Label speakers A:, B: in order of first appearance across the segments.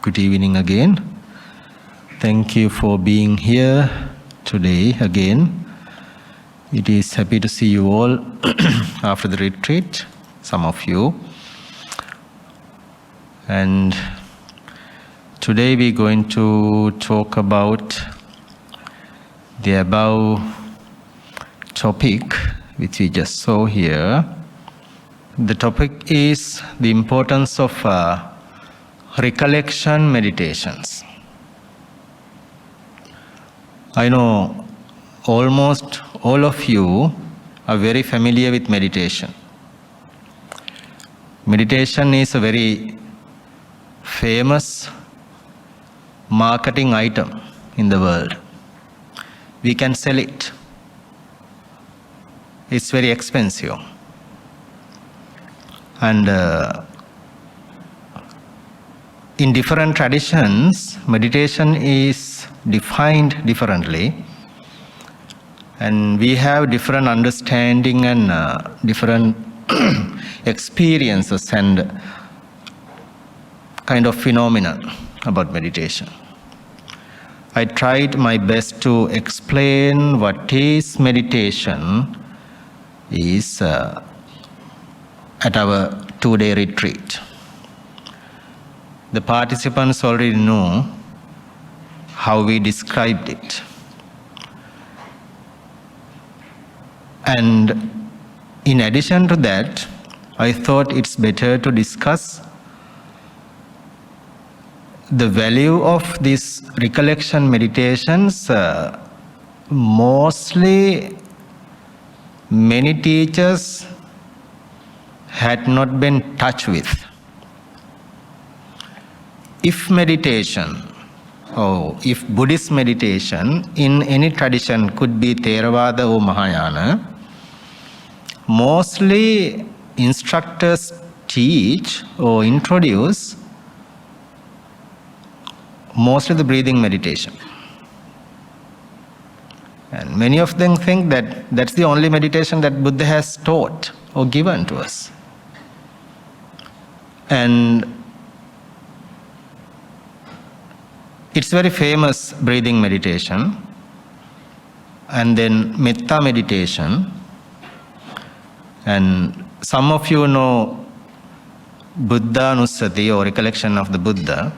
A: Good evening again. Thank you for being here today again. It is happy to see you all after the retreat, some of you. And today we're going to talk about the above topic which we just saw here. The topic is the importance of recollection meditations. I know almost all of you are very familiar with meditation. Meditation is a very famous marketing item in the world. We can sell it. It's very expensive. And in different traditions, meditation is defined differently. And we have different understanding and different experiences and kind of phenomenon about meditation. I tried my best to explain what is meditation is at our 2-day retreat. The participants already know how we described it. And in addition to that, I thought it's better to discuss the value of these recollection meditations. Mostly, many teachers had not been touched with. If meditation, or if Buddhist meditation in any tradition could be Theravada or Mahayana, mostly instructors teach or introduce mostly the breathing meditation. And many of them think that that's the only meditation that Buddha has taught or given to us. And it's very famous breathing meditation, and then metta meditation. And some of you know Buddhanussati or recollection of the Buddha,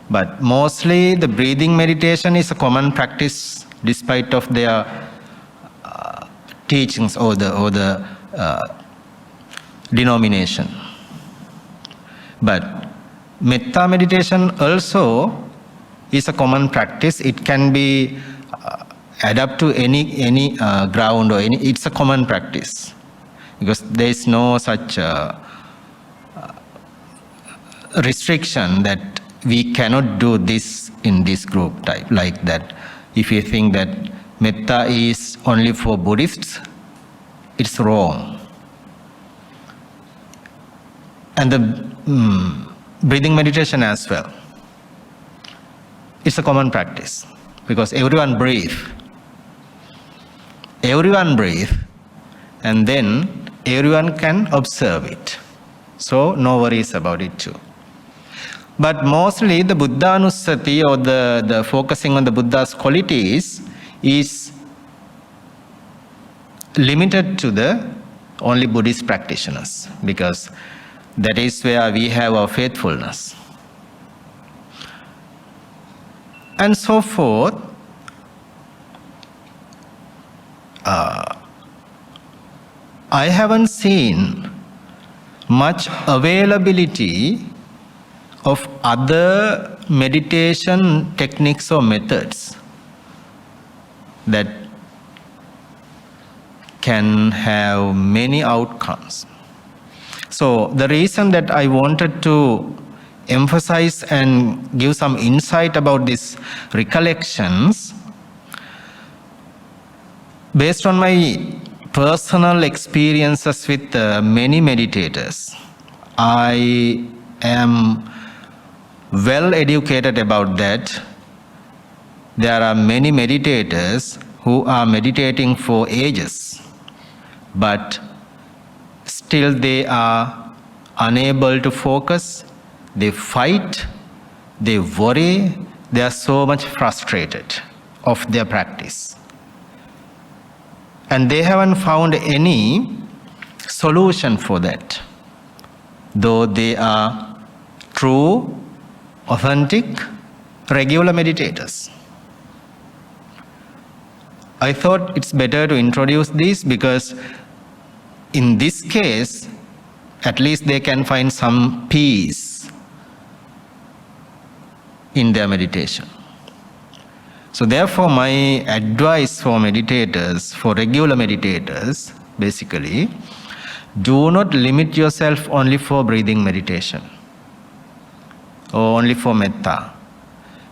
A: but mostly the breathing meditation is a common practice despite of their teachings or the denomination. But metta meditation also is a common practice. It can be adapted to any ground or any. It's a common practice because there is no such restriction that we cannot do this in this group type like that. If you think that metta is only for Buddhists, it's wrong. And the breathing meditation as well. It's a common practice because everyone breathe. Everyone breathe, and then everyone can observe it. So no worries about it too. But mostly the Buddhanussati or the focusing on the Buddha's qualities is limited to the only Buddhist practitioners because that is where we have our faithfulness. And so forth. I haven't seen much availability of other meditation techniques or methods that can have many outcomes. So the reason that I wanted to emphasize and give some insight about these recollections, based on my personal experiences with many meditators, I am well educated about that. There are many meditators who are meditating for ages, but still they are unable to focus. They fight they worry, they are so much frustrated of their practice. And they haven't found any solution for that, though they are true, authentic, regular meditators. I thought it's better to introduce this because in this case, at least they can find some peace in their meditation. So therefore, my advice for meditators, for regular meditators, basically, do not limit yourself only for breathing meditation or only for metta.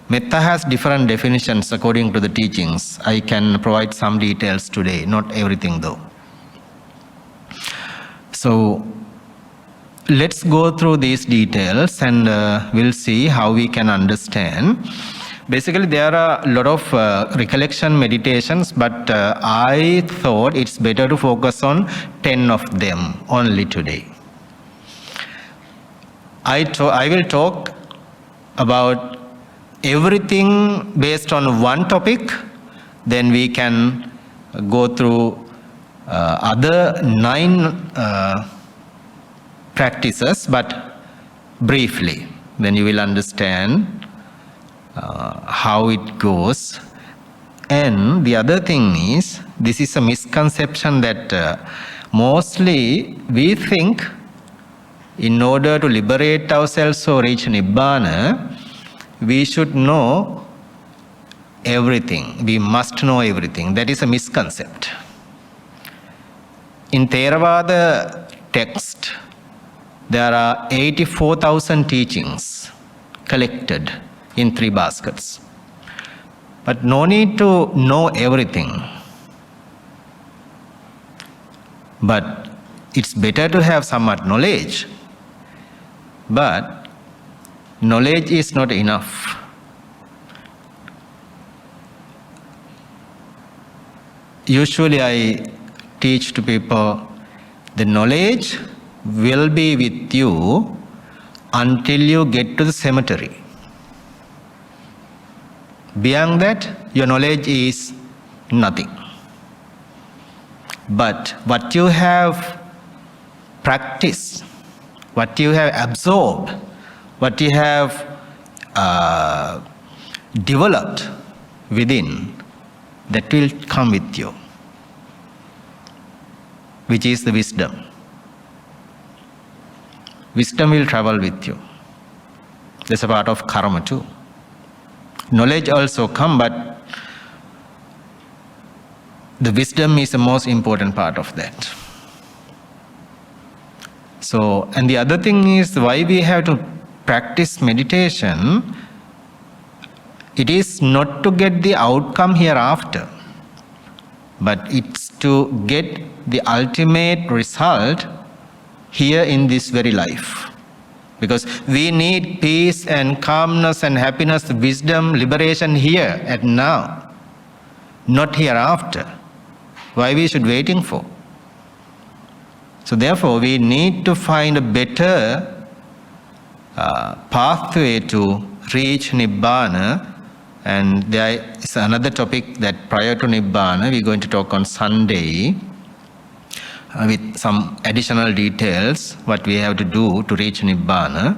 A: Metta has different definitions according to the teachings. I can provide some details today, not everything though. So let's go through these details and we'll see how we can understand. Basically, there are a lot of recollection meditations, but I thought it's better to focus on 10 of them only today. I will talk about everything based on one topic, then we can go through other 9 practices, but briefly, then you will understand how it goes. And the other thing is, this is a misconception that mostly we think in order to liberate ourselves or reach Nibbana, we should know everything. We must know everything. That is a misconcept. In Theravada text, there are 84,000 teachings collected in 3 baskets. But no need to know everything. But it's better to have somewhat knowledge. But knowledge is not enough. Usually I teach to people, the knowledge will be with you until you get to the cemetery. Beyond that, your knowledge is nothing. But what you have practiced, what you have absorbed, what you have developed within, that will come with you, which is the wisdom. Wisdom will travel with you. That's a part of karma too. Knowledge also come, but the wisdom is the most important part of that. So, and the other thing is why we have to practice meditation. It is not to get the outcome hereafter, but it's to get the ultimate result here in this very life. Because we need peace and calmness and happiness, wisdom, liberation here and now, not hereafter. Why we should waiting for? So therefore, we need to find a better pathway to reach Nibbana. And there is another topic that prior to Nibbana, we're going to talk on Sunday with some additional details, what we have to do to reach Nibbana.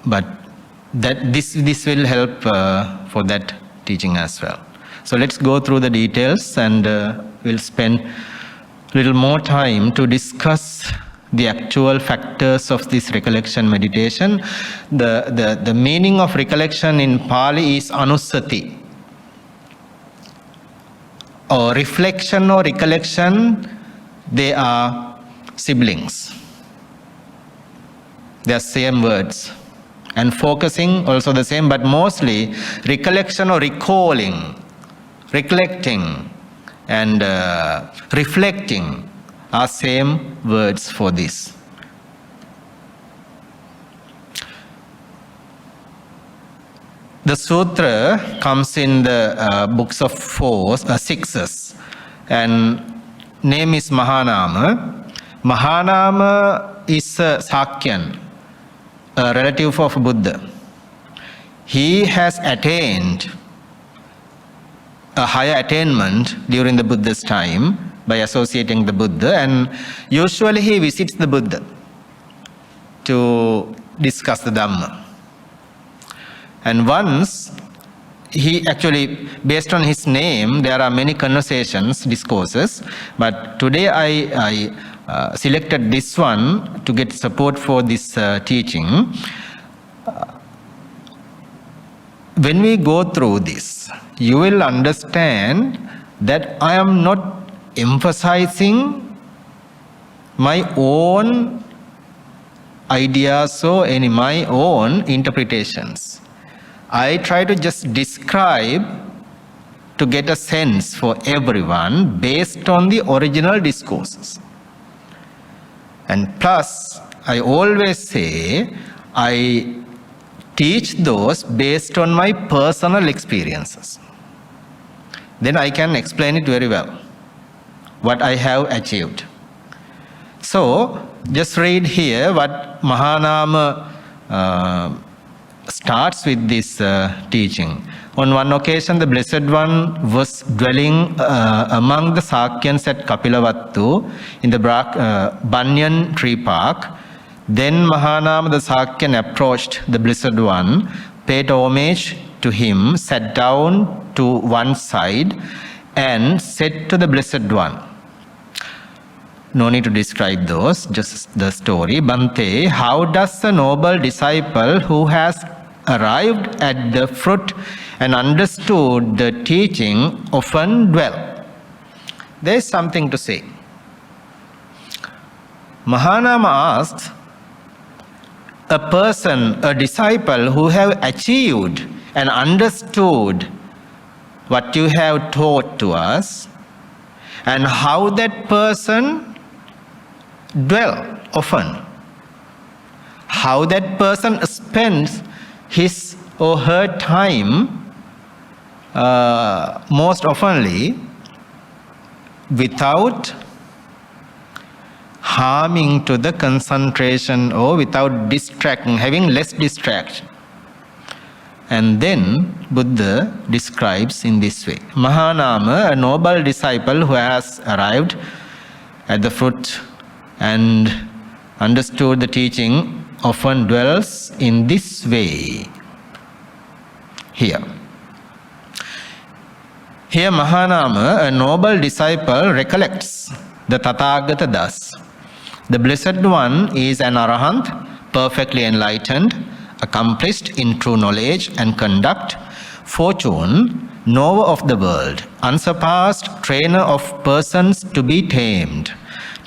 A: But that this will help for that teaching as well. So let's go through the details and we'll spend a little more time to discuss the actual factors of this recollection meditation. The meaning of recollection in Pali is anusati, or reflection or recollection. They are siblings. They are same words. And focusing also the same, but mostly recollection or recalling, recollecting and reflecting are same words for this. The sutra comes in the books of 6s, and name is Mahanama. Mahanama is Sakyan, a relative of Buddha. he has attained a higher attainment during the Buddha's time by associating the Buddha, and usually he visits the Buddha to discuss the Dhamma. And once he actually, based on his name, there are many conversations, discourses, but today I selected this one to get support for this teaching. When we go through this, you will understand that I am not emphasizing my own ideas or any my own interpretations. I try to just describe to get a sense for everyone based on the original discourses. And plus, I always say, I teach those based on my personal experiences. Then I can explain it very well, what I have achieved. So, just read here what Mahanama starts with this teaching. On one occasion, the Blessed One was dwelling among the Sakyans at Kapilavattu in the Banyan tree park. Then Mahanama the Sakyan approached the Blessed One, paid homage to him, sat down to one side and said to the Blessed One, no need to describe those, just the story. Bhante, how does a noble disciple who has arrived at the fruit and understood the teaching often dwell? There is something to say. Mahanama asks, a person, a disciple who have achieved and understood what you have taught to us, and how that person dwell often, how that person spends his or her time most oftenly without harming to the concentration or without distracting, having less distraction. And then Buddha describes in this way. Mahanama, a noble disciple who has arrived at the fruit and understood the teaching, often dwells in this way. Here Mahanama, a noble disciple, recollects the Tathagata thus. The Blessed One is an Arahant, perfectly enlightened, accomplished in true knowledge and conduct, fortune, knower of the world, unsurpassed, trainer of persons to be tamed,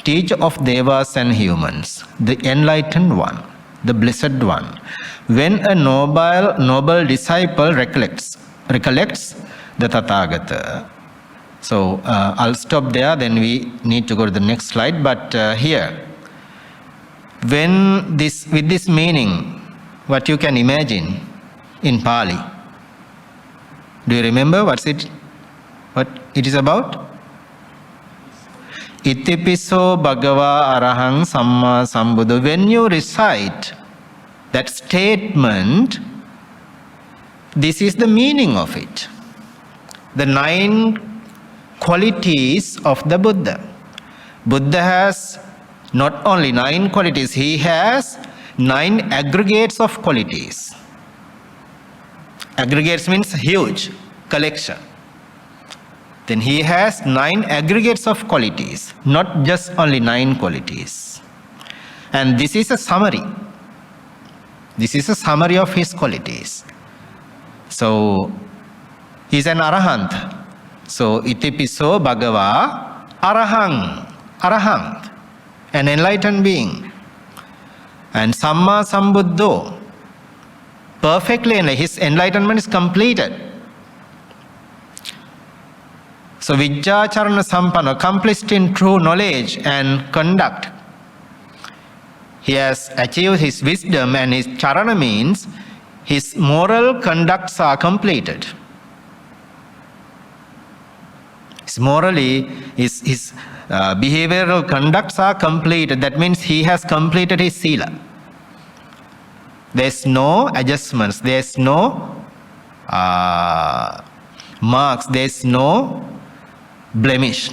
A: teacher of devas and humans, the enlightened one, the Blessed One. When a noble disciple recollects the Tathagata. So I'll stop there, then we need to go to the next slide. But here, with this meaning, what you can imagine in Pali. Do you remember what it is about? Itipiso Bhagava Arahang Samma Sambuddha. When you recite that statement, this is the meaning of it. The 9 qualities of the Buddha. Buddha has not only 9 qualities, he has 9 aggregates of qualities. Aggregates means huge collection. Then he has 9 aggregates of qualities, not just only 9 qualities. And this is a summary. This is a summary of his qualities. So, he is an Arahant. So, Itipiso Bhagava Arahant, an enlightened being. And Samma Sambuddho, perfectly, his enlightenment is completed. So Vijjacharana Sampanna, accomplished in true knowledge and conduct. He has achieved his wisdom, and his charana means his moral conducts are completed. His behavioral conducts are completed. That means he has completed his sila. There's no adjustments, there's no marks, there's no blemish.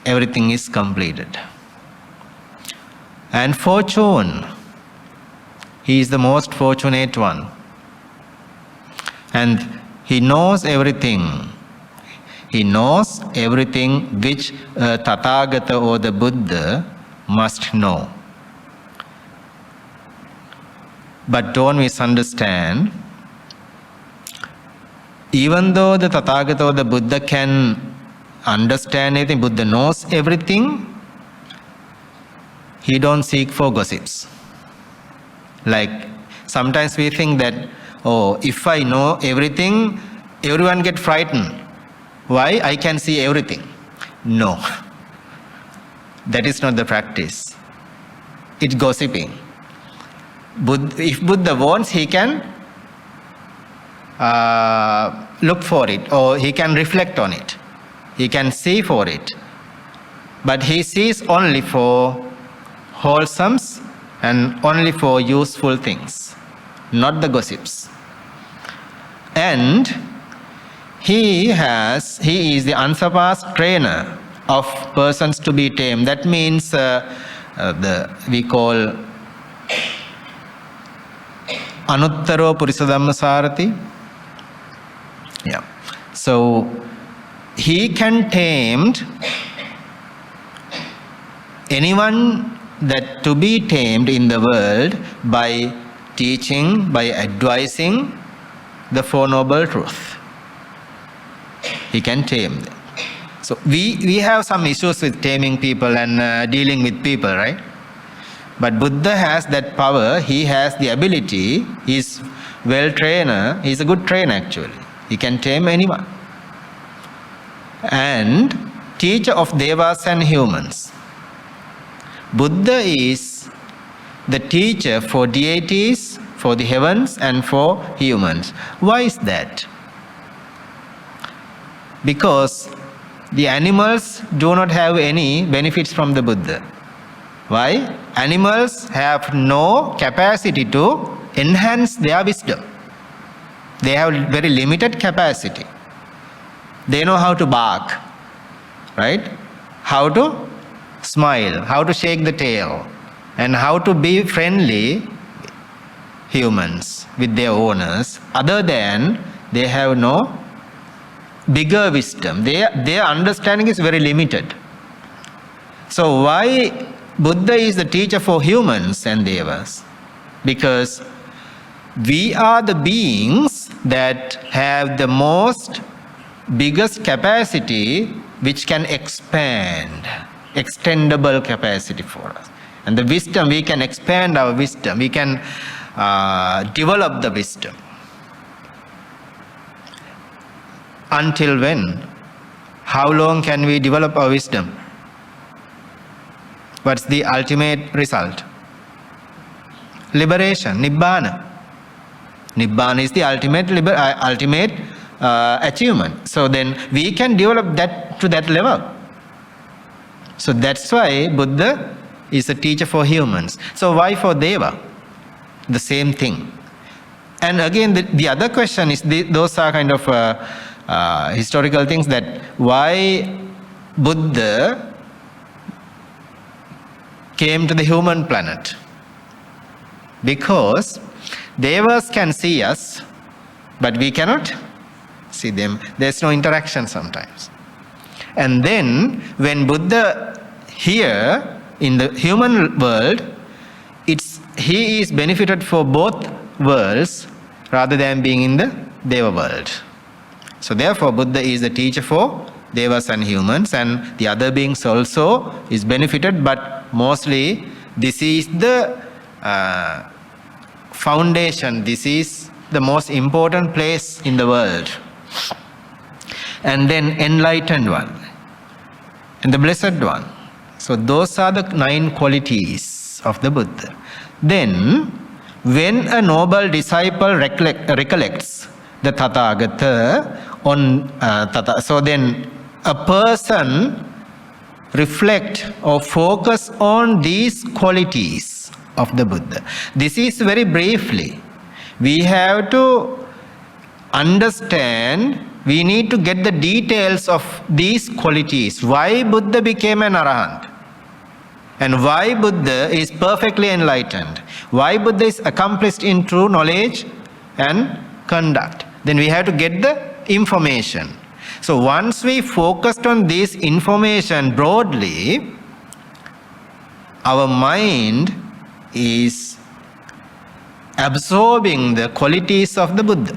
A: Everything is completed. And fortune, he is the most fortunate one. And he knows everything. He knows everything which a Tathagata or the Buddha must know. But don't misunderstand. Even though the Tathagata or the Buddha can understand everything, Buddha knows everything, he don't seek for gossips. Like sometimes we think that, oh, if I know everything, everyone get frightened. Why? I can see everything. No. That is not the practice. It's gossiping. If Buddha wants, he can look for it, or he can reflect on it. He can see for it. But he sees only for wholesomes and only for useful things, not the gossips. And he is the unsurpassed trainer of persons to be tamed. That means we call Anuttaro Purisa Dhamma Sarathi. Yeah. So he can tame anyone that to be tamed in the world by teaching, by advising the Four Noble Truths. He can tame them. So we have some issues with taming people and dealing with people, right? But Buddha has that power. He has the ability. He's well trainer. He's a good trainer actually. He can tame anyone. And teacher of devas and humans. Buddha is the teacher for deities, for the heavens and for humans. Why is that? Because the animals do not have any benefits from the Buddha. Why? Animals have no capacity to enhance their wisdom. They have very limited capacity. They know how to bark, right? How to smile, how to shake the tail, and how to be friendly humans with their owners. Other than they have no bigger wisdom. Their understanding is very limited. So why Buddha is the teacher for humans and devas? Because we are the beings that have the most biggest capacity which can expand, extendable capacity for us. And the wisdom, we can expand our wisdom, we can develop the wisdom. Until when? How long can we develop our wisdom? What's the ultimate result? Liberation, Nibbana. Nibbana is the ultimate achievement. So then we can develop that to that level. So that's why Buddha is a teacher for humans. So why for Deva? The same thing. And again, the other question is, those are kind of historical things, that why Buddha came to the human planet. Because Devas can see us, but we cannot see them. There's no interaction sometimes. And then when Buddha here in the human world, he is benefited for both worlds rather than being in the Deva world. So therefore Buddha is the teacher for Devas and humans, and the other beings also is benefited, but mostly this is the foundation, this is the most important place in the world. And then enlightened one and the blessed one. So those are the 9 qualities of the Buddha. Then when a noble disciple recollects the Tathagata on so then a person reflect or focus on these qualities of the Buddha. This is very briefly. We have to understand, we need to get the details of these qualities. Why Buddha became an Arahant? And why Buddha is perfectly enlightened? Why Buddha is accomplished in true knowledge and conduct? Then we have to get the information. So once we focused on this information broadly, our mind is absorbing the qualities of the Buddha.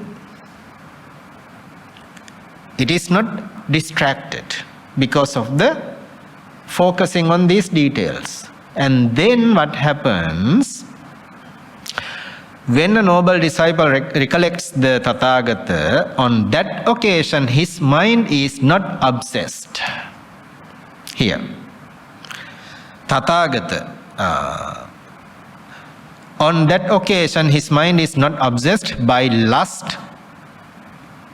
A: It is not distracted because of the focusing on these details. And then what happens? When a noble disciple recollects the Tathagata, on that occasion his mind is not obsessed. Here, Tathagata, on that occasion his mind is not obsessed by lust,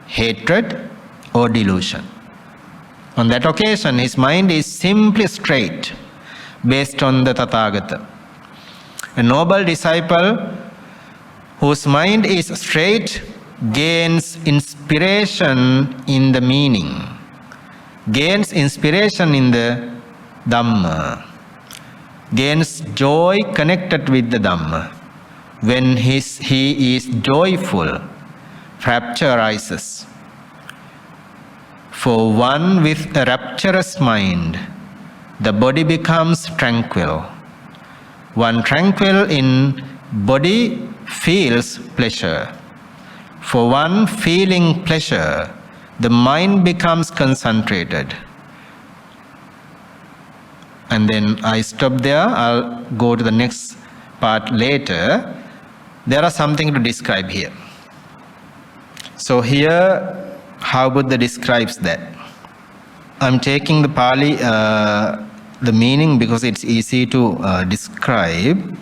A: hatred, or delusion. On that occasion his mind is simply straight, based on the Tathagata. A noble disciple whose mind is straight gains inspiration in the meaning, gains inspiration in the Dhamma, gains joy connected with the Dhamma. When he is joyful, rapture arises. For one with a rapturous mind, the body becomes tranquil. One tranquil in body feels pleasure. For one feeling pleasure, the mind becomes concentrated. And then I stop there. I'll go to the next part later. There are something to describe here. So here, how Buddha describes that. I'm taking the Pali, the meaning, because it's easy to describe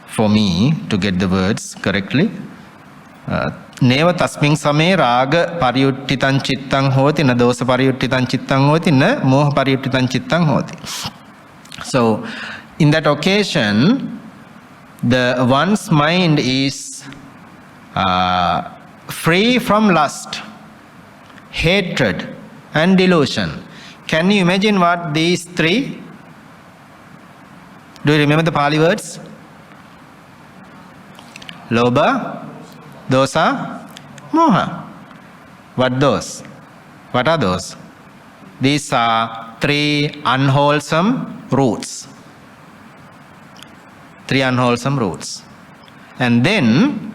A: for me to get the words correctly. Neva tasming same raga pariyuttitan chittang hoti, na dosa pariyuttitan chittang hoti, na moha pariyuttitan chittang hoti. So, in that occasion, the one's mind is free from lust, hatred, and delusion. Can you imagine what these three? Do you remember the Pali words? Lobha, dosa, moha. What those? What are those? These are three unwholesome roots. Three unwholesome roots. And then,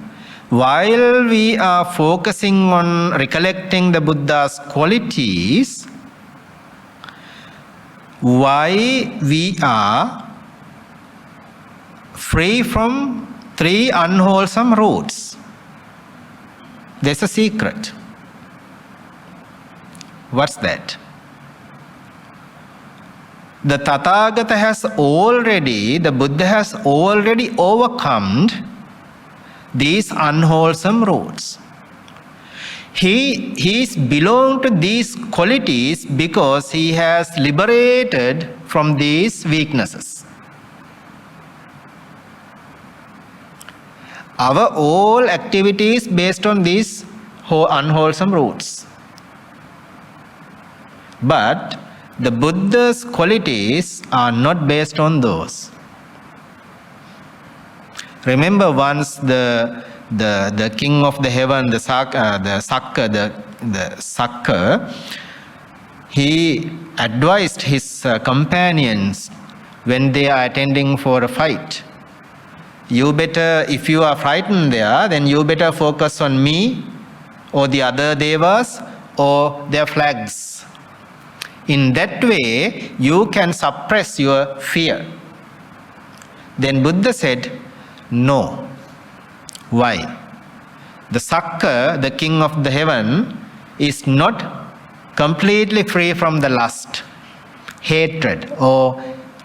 A: while we are focusing on recollecting the Buddha's qualities, why we are free from three unwholesome roots? There's a secret. What's that? The Tathagata has already, the Buddha has already overcome these unwholesome roots. He's belonged to these qualities because he has liberated from these weaknesses. Our all activities based on these unwholesome roots. But the Buddha's qualities are not based on those. Remember once the king of the heaven, the Sakka, he advised his companions when they are attending for a fight. You better, if you are frightened there, then you better focus on me or the other devas or their flags. In that way, you can suppress your fear. Then Buddha said, no. Why? The Sakka, the king of the heaven, is not completely free from the lust, hatred, or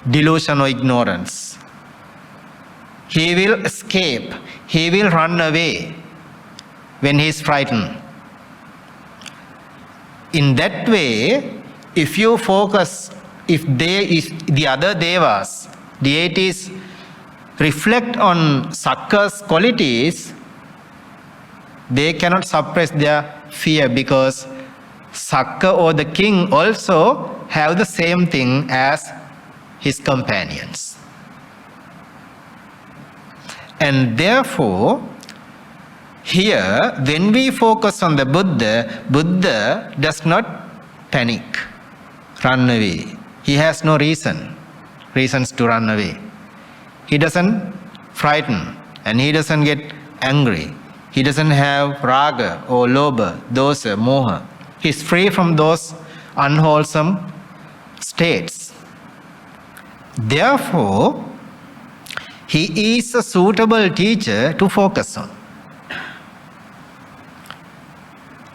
A: delusion or ignorance. He will escape, he will run away when he is frightened. In that way, if you focus, if the other devas, deities, reflect on Sakka's qualities, They cannot suppress their fear because Sakka or the king also have the same thing as his companions. And therefore, here, when we focus on the Buddha, Buddha does not panic, run away. He has no reasons to run away. He doesn't frighten and he doesn't get angry. He doesn't have raga or lobha, dosa, moha. He's free from those unwholesome states. Therefore, he is a suitable teacher to focus on.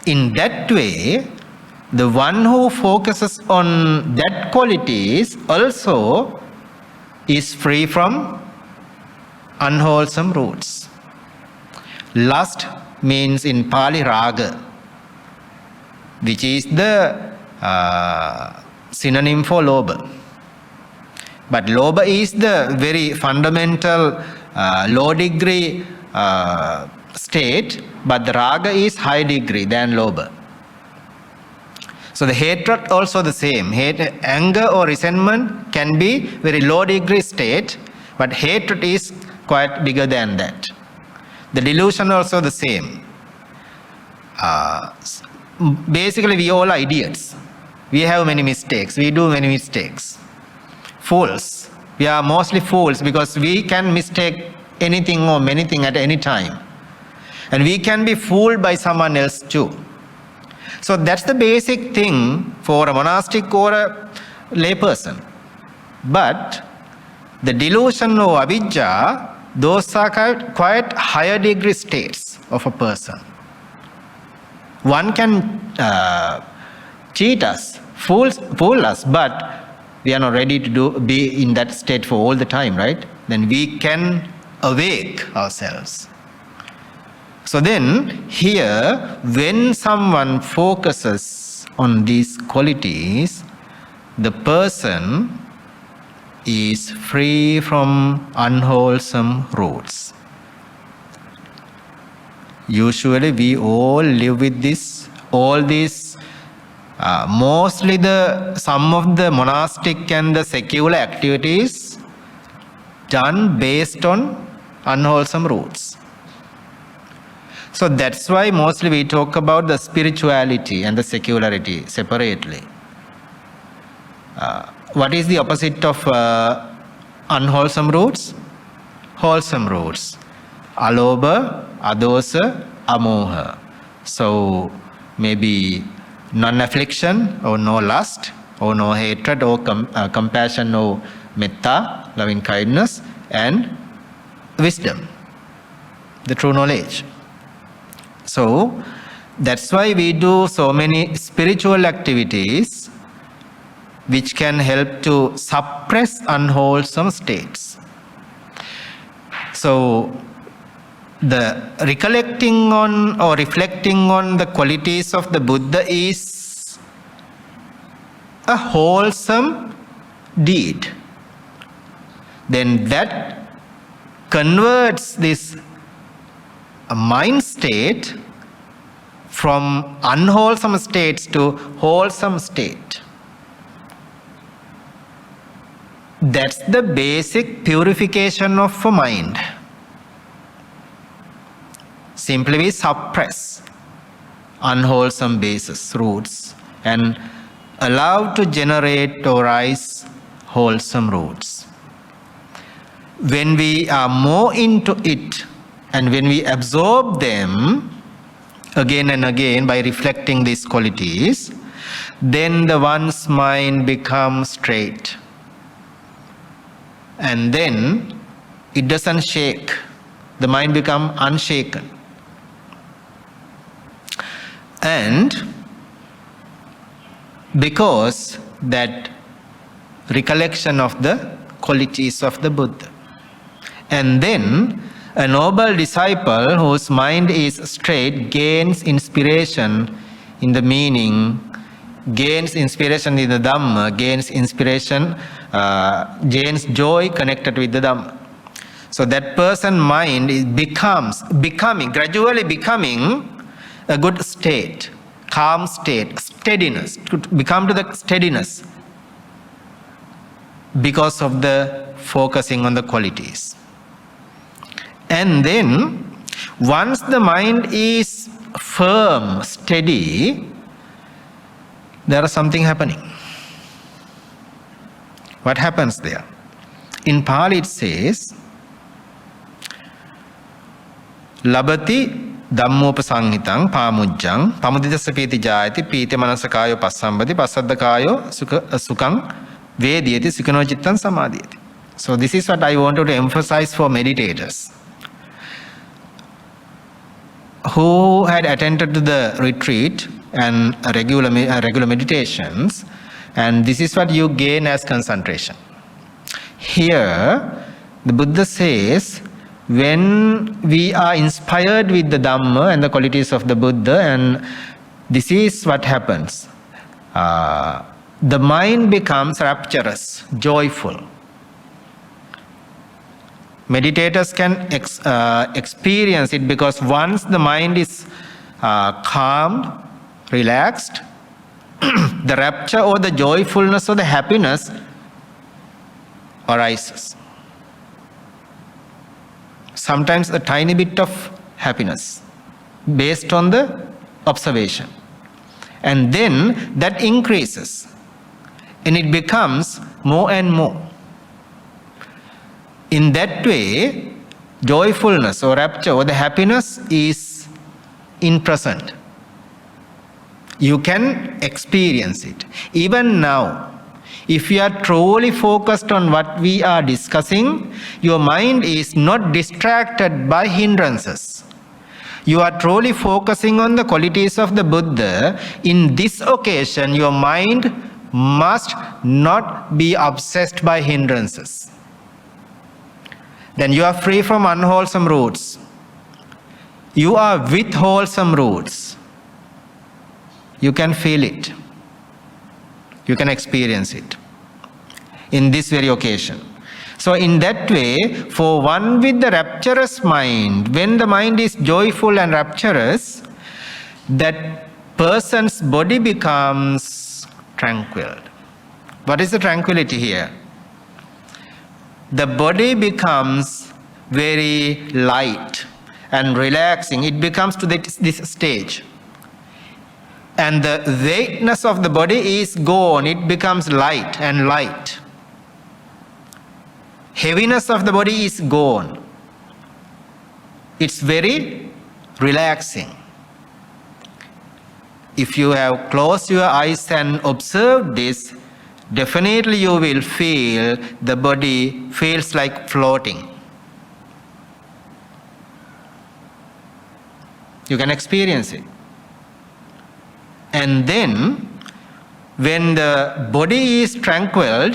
A: In that way, the one who focuses on that qualities also is free from unwholesome roots. Lust means in Pali raga, which is the synonym for lobha. But lobha is the very fundamental low degree state, but the raga is high degree than lobha. So the hatred also the same. Anger or resentment can be very low degree state, but hatred is quite bigger than that. The delusion also the same. Basically we all are idiots. We have many mistakes. We do many mistakes. Fools. We are mostly fools because we can mistake anything or many things at any time. And we can be fooled by someone else too. So that's the basic thing for a monastic or a lay person. But the delusion or avijja, those are quite higher degree states of a person. One can cheat us, fool us, but we are not ready to be in that state for all the time, right? Then we can awake ourselves. So then here, when someone focuses on these qualities, the person is free from unwholesome roots. Usually we all live with this, all these, mostly some of the monastic and the secular activities done based on unwholesome roots. So that's why mostly we talk about the spirituality and the secularity separately. What is the opposite of unwholesome roots? Wholesome roots. Alobha, adosa, amoha. So maybe non-affliction or no lust or no hatred or compassion or metta, loving kindness, and wisdom, the true knowledge. So that's why we do so many spiritual activities which can help to suppress unwholesome states. So the recollecting on or reflecting on the qualities of the Buddha is a wholesome deed. Then that converts this mind state from unwholesome states to wholesome state. That's the basic purification of a mind. Simply we suppress unwholesome bases, roots, and allow to generate or rise wholesome roots. When we are more into it and when we absorb them again and again by reflecting these qualities, then the one's mind becomes straight. And then it doesn't shake. The mind becomes unshaken. And because that recollection of the qualities of the Buddha. And then a noble disciple whose mind is straight gains inspiration in the meaning, gains inspiration in the Dhamma, gains inspiration, gains joy connected with the Dhamma. So that person mind is gradually becoming a good state, calm state, steadiness, to become to the steadiness because of the focusing on the qualities. And then once the mind is firm, steady, there is something happening. What happens there? In Pali it says, Labati Dhammopasangitang pamujjang pamuditassa piti jayati piti manasakayo passambati passaddakayo sukhang vediyati sukhino chittan samadhiyati. So this is what I wanted to emphasize for meditators who had attended to the retreat and regular meditations, and this is what you gain as concentration. Here the Buddha says, when we are inspired with the Dhamma and the qualities of the Buddha, and this is what happens, the mind becomes rapturous, joyful. Meditators can experience it, because once the mind is calmed, relaxed, the rapture or the joyfulness or the happiness arises. Sometimes a tiny bit of happiness based on the observation. And then that increases and it becomes more and more. In that way, joyfulness or rapture or the happiness is in present. You can experience it. Even now, if you are truly focused on what we are discussing, your mind is not distracted by hindrances. You are truly focusing on the qualities of the Buddha. In this occasion, your mind must not be obsessed by hindrances. Then you are free from unwholesome roots. You are with wholesome roots. You can feel it. You can experience it in this very occasion. So in that way, for one with the rapturous mind, when the mind is joyful and rapturous, that person's body becomes tranquil. What is the tranquility here? The body becomes very light and relaxing. It becomes to this stage. And the weightness of the body is gone. It becomes light and light. Heaviness of the body is gone. It's very relaxing. If you have closed your eyes and observed this, definitely you will feel the body feels like floating. You can experience it. And then, when the body is tranquil,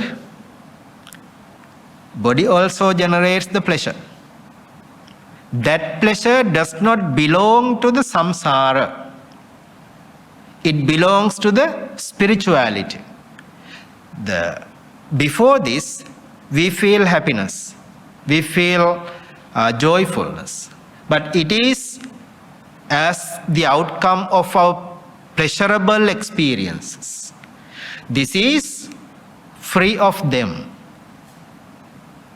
A: body also generates the pleasure. That pleasure does not belong to the samsara. It belongs to the spirituality. Before this, we feel happiness, we feel joyfulness, but it is as the outcome of our pleasurable experiences. This is free of them.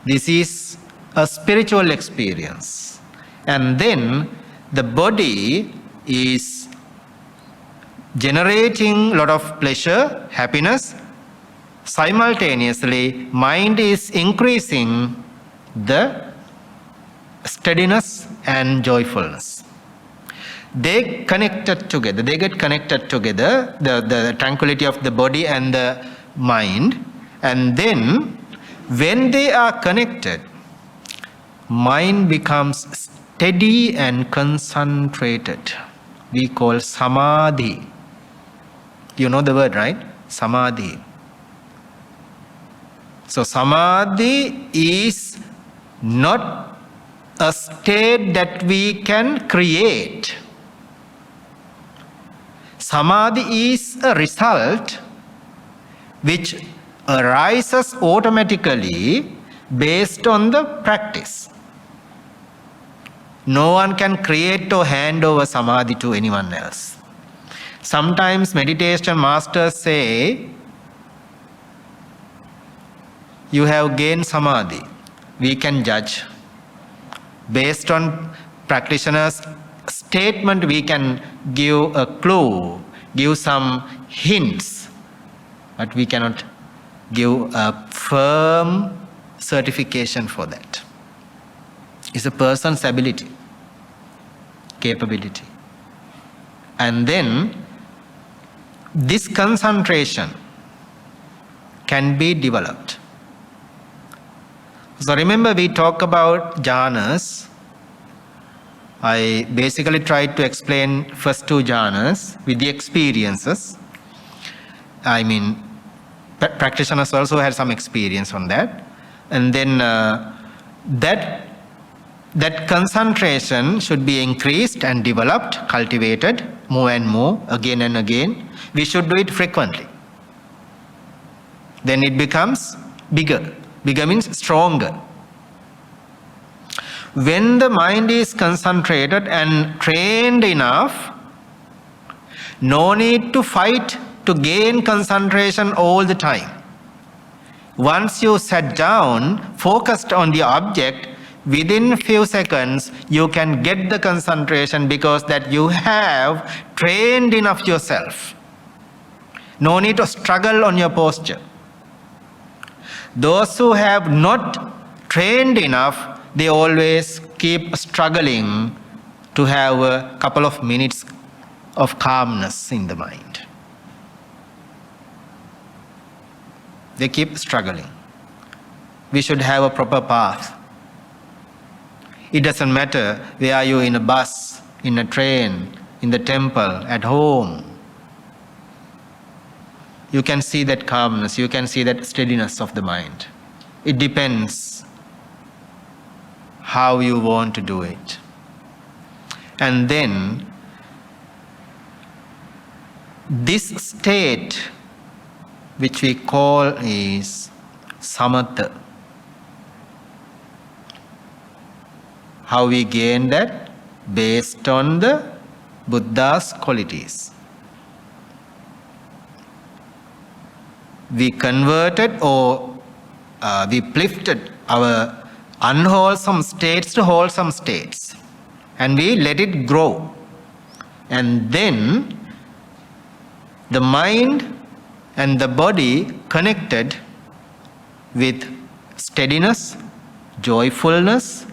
A: This is a spiritual experience. And then the body is generating a lot of pleasure, happiness. Simultaneously, mind is increasing the steadiness and joyfulness. They get connected together, the tranquility of the body and the mind. And then, when they are connected, mind becomes steady and concentrated. We call samadhi. You know the word, right? Samadhi. So samadhi is not a state that we can create. Samadhi is a result which arises automatically based on the practice. No one can create or hand over samadhi to anyone else. Sometimes meditation masters say, you have gained samadhi. We can judge. Based on practitioner's statement, we can give a clue, give some hints, but we cannot give a firm certification for that. It's a person's ability, capability. And then this concentration can be developed. So remember, we talk about jhanas. I basically tried to explain first two jhanas with the experiences. I mean, practitioners also had some experience on that. And then that concentration should be increased and developed, cultivated more and more, again and again. We should do it frequently. Then it becomes bigger. Bigger means stronger. When the mind is concentrated and trained enough, no need to fight to gain concentration all the time. Once you sat down, focused on the object, within few seconds you can get the concentration because that you have trained enough yourself. No need to struggle on your posture. Those who have not trained enough, they always keep struggling to have a couple of minutes of calmness in the mind. They keep struggling. We should have a proper path. It doesn't matter where are you, in a bus, in a train, in the temple, at home. You can see that calmness, you can see that steadiness of the mind. It depends how you want to do it. And then this state, which we call is samatha. How we gain that? Based on the Buddha's qualities. We converted or we lifted our unwholesome states to wholesome states, and we let it grow. And then the mind and the body connected with steadiness, joyfulness,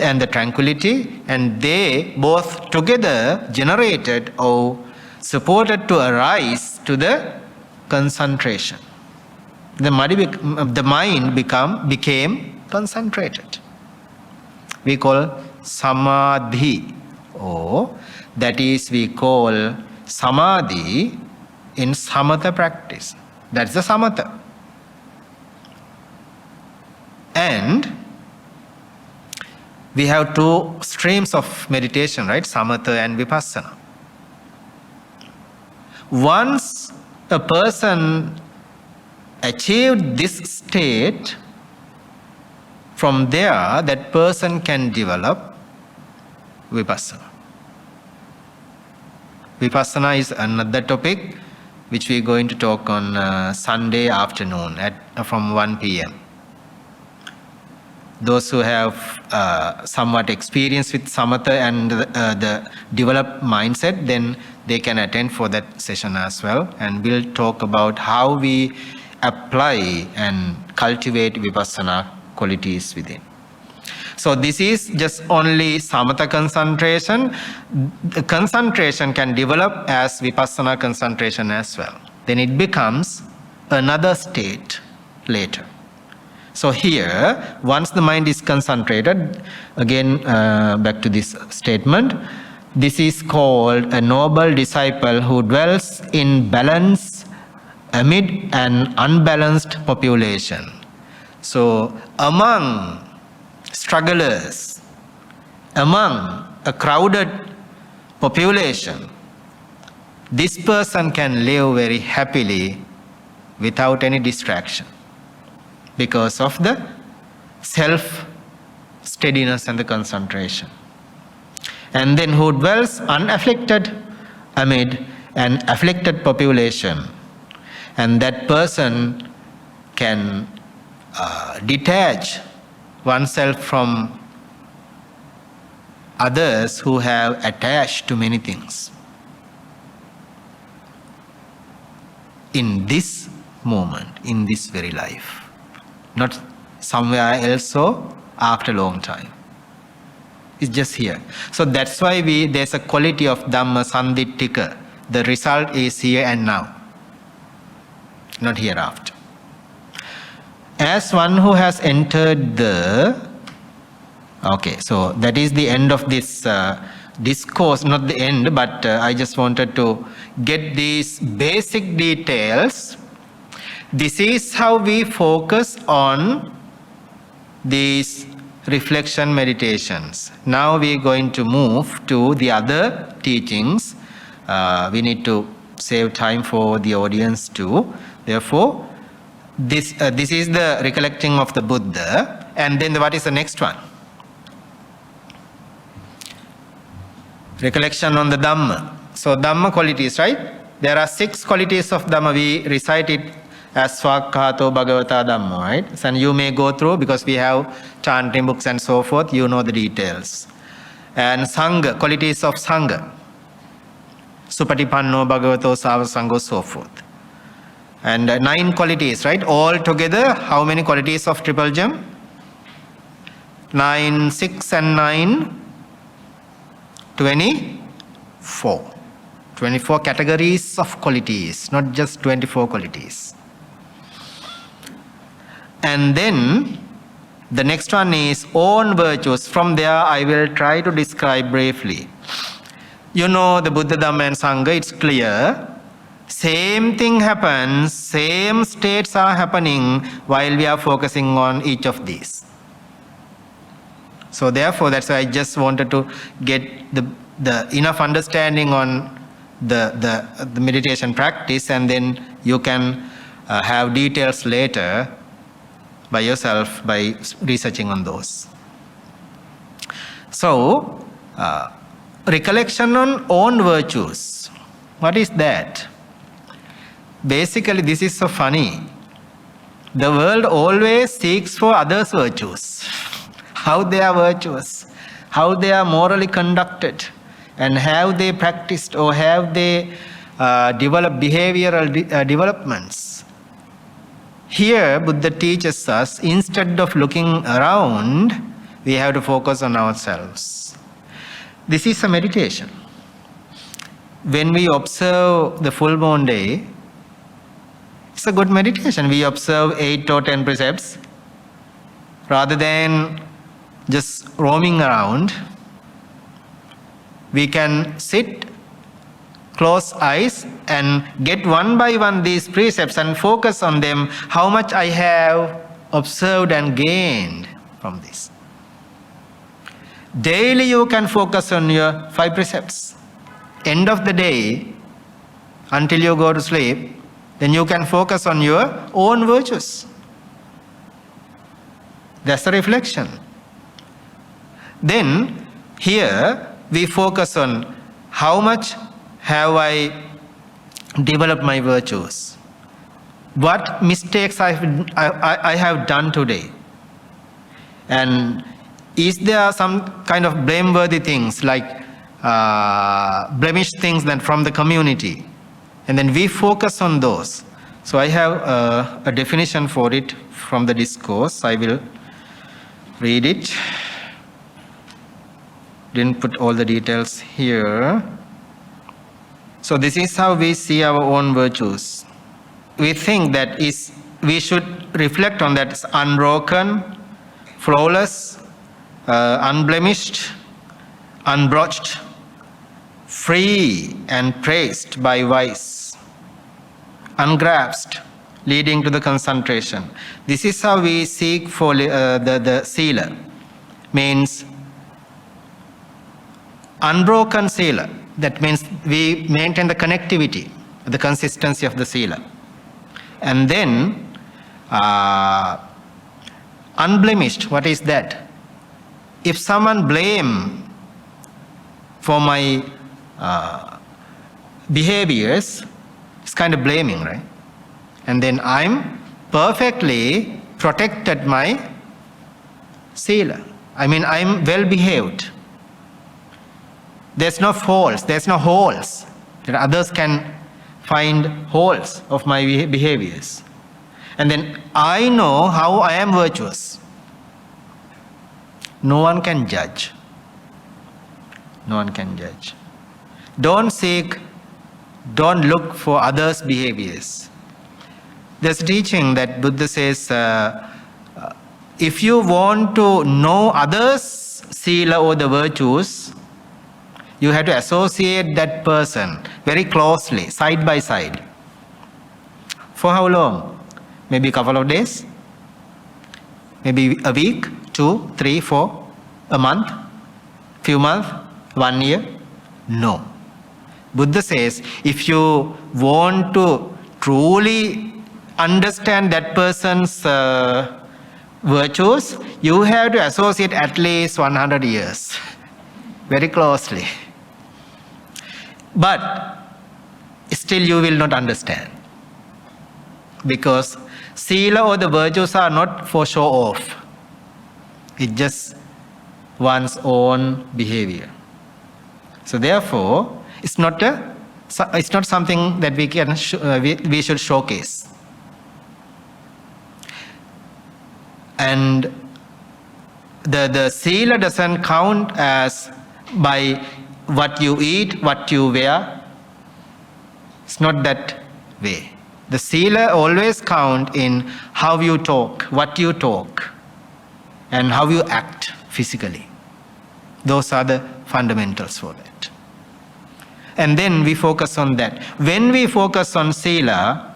A: and the tranquility, and they both together generated or supported to arise to the concentration. The mind became concentrated. We call samadhi, or that is we call samadhi in samatha practice. That's the samatha. And we have two streams of meditation, right? Samatha and vipassana. Once a person achieved this state, from there that person can develop vipassana. Vipassana is another topic which we are going to talk on Sunday afternoon from 1 p.m. Those who have somewhat experience with samatha and the developed mindset, then they can attend for that session as well. And we'll talk about how we apply and cultivate vipassana qualities within. So this is just only samatha concentration. The concentration can develop as vipassana concentration as well. Then it becomes another state later. So here, once the mind is concentrated, again back to this statement, this is called a noble disciple who dwells in balance amid an unbalanced population. So among strugglers, among a crowded population, this person can live very happily without any distraction, because of the steadiness and the concentration. And then who dwells unafflicted amid an afflicted population. And that person can detach oneself from others who have attached to many things. In this moment, in this very life, not somewhere else or after a long time. It's just here. So that's why there's a quality of Dhamma Sandittika. The result is here and now, not hereafter. As one who has entered okay, so that is the end of this discourse, not the end, but I just wanted to get these basic details. This is how we focus on these reflection meditations. Now we are going to move to the other teachings. We need to save time for the audience too. Therefore, this is the recollecting of the Buddha. And then what is the next one? Recollection on the Dhamma. So Dhamma qualities, right? There are 6 qualities of Dhamma. We recite it as Swakhato Bhagavata Dhamma, right? And you may go through, because we have chanting books and so forth, you know the details. And Sangha, qualities of Sangha. Supatipanno Bhagavato Savasango, so forth. And 9 qualities, right? All together, how many qualities of Triple Gem? 9, 6 and 9, 24. 24 categories of qualities, not just 24 qualities. And then the next one is own virtues. From there I will try to describe briefly. You know the Buddha, Dhamma and Sangha, it's clear. Same thing happens, same states are happening while we are focusing on each of these. So therefore, that's why I just wanted to get the enough understanding on the meditation practice, and then you can have details later by yourself by researching on those. So, recollection on own virtues. What is that? Basically, this is so funny. The world always seeks for others' virtues. How they are virtuous, how they are morally conducted, and have they practiced or have they developed behavioral developments. Here, Buddha teaches us, instead of looking around, we have to focus on ourselves. This is a meditation. When we observe the full moon day, it's a good meditation. We observe 8 or 10 precepts rather than just roaming around. We can sit, close eyes, and get one by one these precepts and focus on them, how much I have observed and gained from this. Daily you can focus on your 5 precepts. End of the day, until you go to sleep, then you can focus on your own virtues. That's the reflection. Then here we focus on how much have I developed my virtues. What mistakes I have done today. And is there some kind of blameworthy things like blemish things then from the community? And then we focus on those. So I have a definition for it from the discourse. I will read it. Didn't put all the details here. So this is how we see our own virtues. We think that we should reflect on that as unbroken, flawless, unblemished, unbroached, free and praised by vice, ungrasped, leading to the concentration. This is how we seek for the Sila. Means unbroken Sila. That means we maintain the connectivity, the consistency of the Sila. And then unblemished, what is that? if someone blame for my behaviors, it's kind of blaming, right? And then I'm perfectly protected my Sila. I mean, I'm well behaved. There's no faults, there's no holes that others can find holes of my behaviors. And then I know how I am virtuous. No one can judge. No one can judge. Don't look for others' behaviors. There's a teaching that Buddha says, if you want to know others' sila or the virtues, you have to associate that person very closely, side by side. For how long? Maybe a couple of days? Maybe a week, 2, 3, 4, a month, few months, 1 year? No. Buddha says, if you want to truly understand that person's virtues, you have to associate at least 100 years, very closely. But still you will not understand, because sila or the virtues are not for show off. It's just one's own behavior. So therefore, it's not something that we should showcase. And the sila doesn't count as by what you eat, what you wear. It's not that way. The sila always count in how you talk, what you talk, and how you act physically. Those are the fundamentals for that. And then we focus on that. When we focus on sila,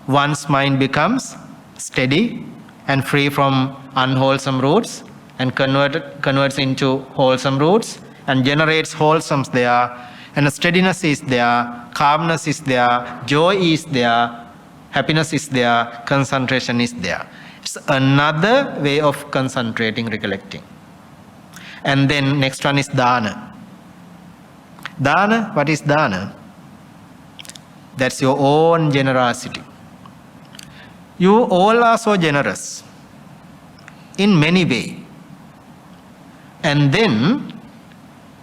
A: one's mind becomes steady and free from unwholesome roots and converts into wholesome roots and generates wholesomes there, and the steadiness is there, calmness is there, joy is there, happiness is there, concentration is there. It's another way of concentrating, recollecting. And then next one is dana. Dana, what is dana? That's your own generosity. You all are so generous in many ways. And then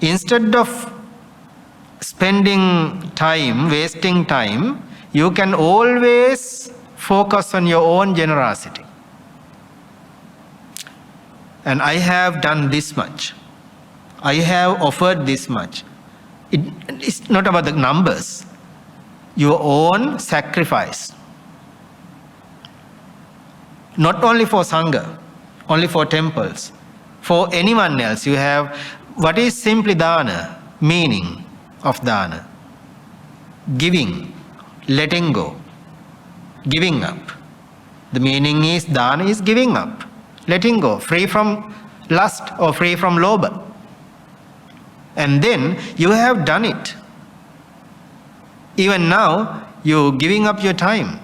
A: instead of spending time, wasting time, you can always focus on your own generosity. And I have done this much. I have offered this much. It's not about the numbers. Your own sacrifice. Not only for Sangha, only for temples, for anyone else. You have, what is simply dana, meaning of dana? Giving, letting go, giving up. The meaning is dana is giving up, letting go, free from lust or free from lobha. And then you have done it. Even now, you're giving up your time.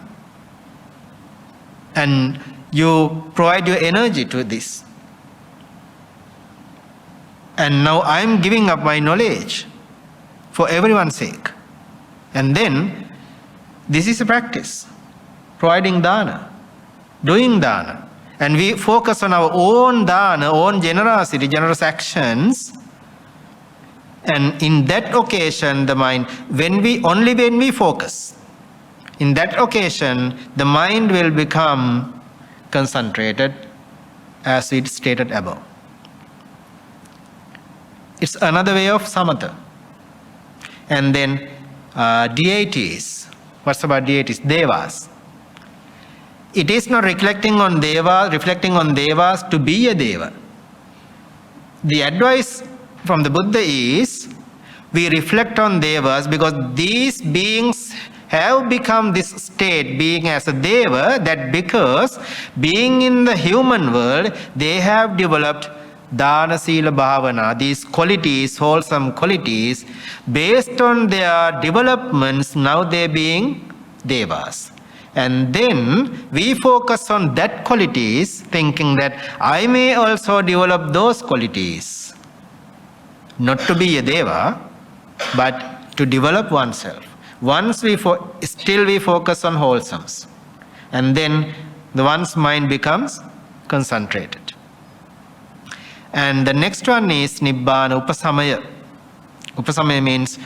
A: And you provide your energy to this. And now I'm giving up my knowledge for everyone's sake. And then, this is a practice. Providing dana, doing dana. And we focus on our own dana, own generosity, generous actions. And in that occasion, the mind, when we focus, in that occasion, the mind will become concentrated, as we stated above. It's another way of samatha. And then deities. What's about deities? Devas. It is not reflecting on devas to be a deva. The advice from the Buddha is, we reflect on devas because these beings have become this state, being as a deva, that because being in the human world, they have developed dana, sila, bhavana, these qualities, wholesome qualities. Based on their developments, now they being devas. And then we focus on that qualities, thinking that I may also develop those qualities. Not to be a deva, but to develop oneself. Once still we focus on wholesomes. And then one's mind becomes concentrated. And the next one is Nibbana Upasamaya. Upasamaya means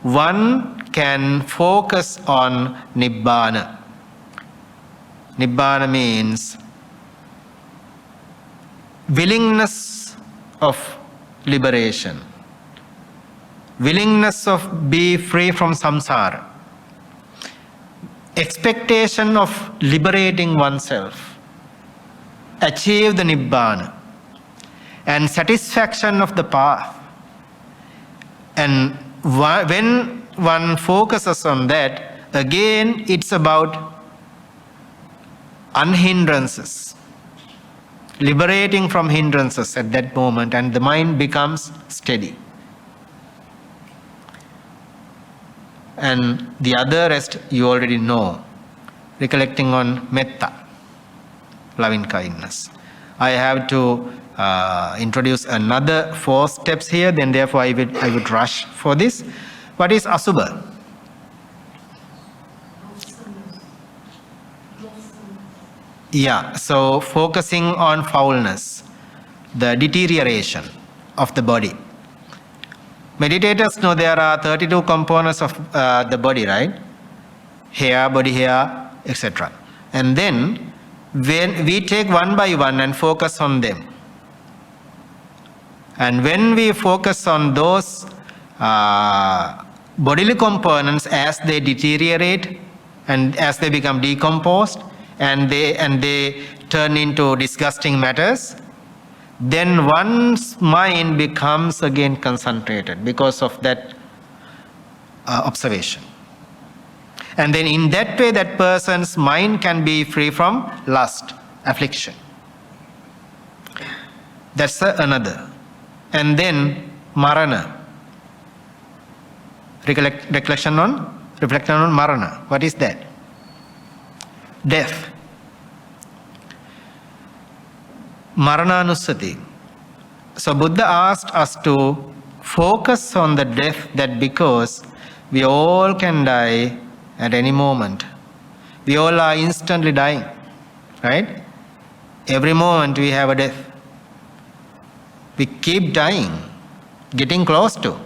A: one can focus on Nibbana. Nibbana means willingness of liberation, willingness of be free from samsara, expectation of liberating oneself, achieve the Nibbana, and satisfaction of the path. And when one focuses on that, again it's about unhindrances, liberating from hindrances at that moment, and the mind becomes steady. And the other rest you already know, recollecting on metta, loving kindness. I have to introduce another 4 steps here, then therefore I would rush for this. What is asubha? Yeah, so focusing on foulness, the deterioration of the body. Meditators know there are 32 components of the body, right? Hair, body hair, etc. And then when we take one by one and focus on them, and when we focus on those bodily components as they deteriorate and as they become decomposed, and they turn into disgusting matters, then one's mind becomes again concentrated because of that observation. And then in that way, that person's mind can be free from lust, affliction. That's another. And then marana. Reflection on marana. What is that? Death. Marananusati. So Buddha asked us to focus on the death, that because we all can die at any moment. We all are instantly dying, right? Every moment we have a death. We keep dying, getting close to.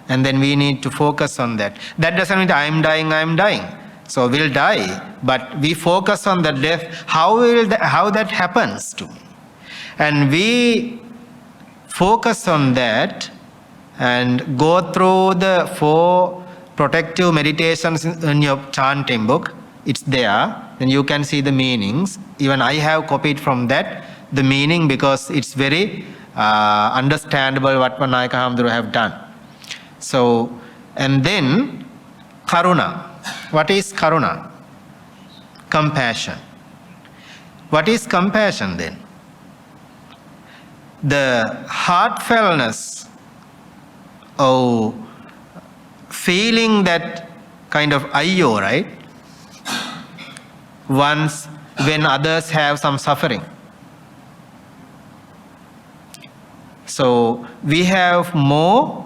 A: And then we need to focus on that. That doesn't mean I'm dying. So we'll die, but we focus on the death. How that happens to me? And we focus on that and go through the 4 protective meditations in your chanting book. It's there, and you can see the meanings. Even I have copied from that the meaning, because it's very understandable what Vanayaka Hamduru have done. So, and then karuna. What is karuna? Compassion. What is compassion then? The heartfulness, feeling that kind of ayyo, right? Once when others have some suffering. So we have more,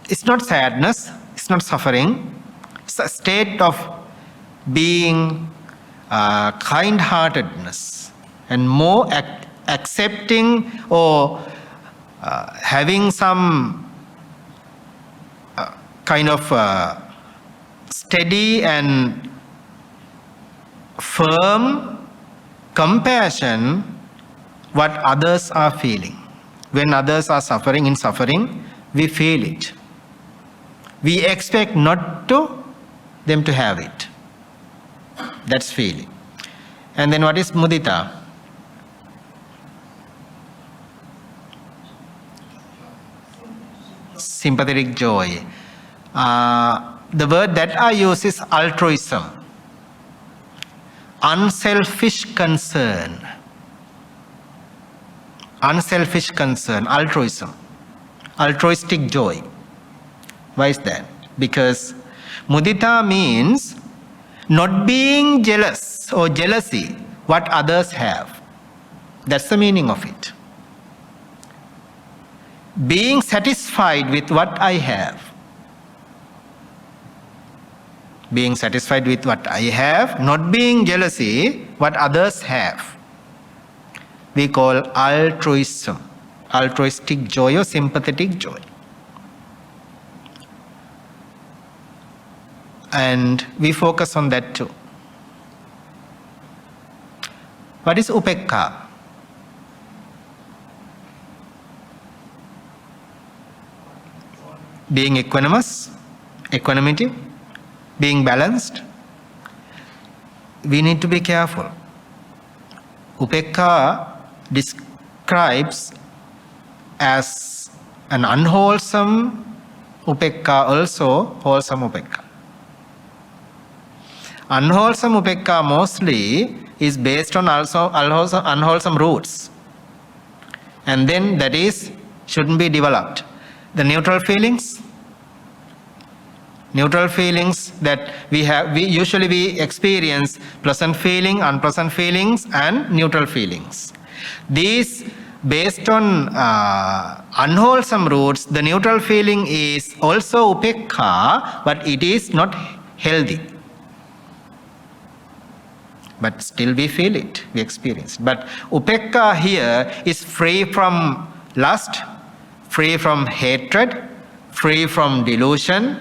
A: it's not sadness, it's not suffering, it's a state of being kind-heartedness, and more accepting or having some kind of steady and firm compassion what others are feeling. When others are suffering, we feel it. We expect not them to have it. That's feeling. And then what is mudita? Sympathetic joy. The word that I use is altruism. Unselfish concern. Unselfish concern, altruism. Altruistic joy. Why is that? Because Mudita means not being jealous or jealousy what others have. That's the meaning of it. Being satisfied with what I have. Being satisfied with what I have, not being jealousy what others have. We call altruism, altruistic joy or sympathetic joy. And we focus on that too. What is upekka? Being equanimous, equanimity, being balanced. We need to be careful. Upekka describes as an unwholesome upekka, also wholesome upekka. Unwholesome upekka mostly is based on also unwholesome roots, and then that is shouldn't be developed. The neutral feelings that we have, we usually experience pleasant feeling, unpleasant feelings, and neutral feelings. These based on unwholesome roots, the neutral feeling is also upekka, but it is not healthy. But still we feel it, we experience it. But upekka here is free from lust, free from hatred, free from delusion,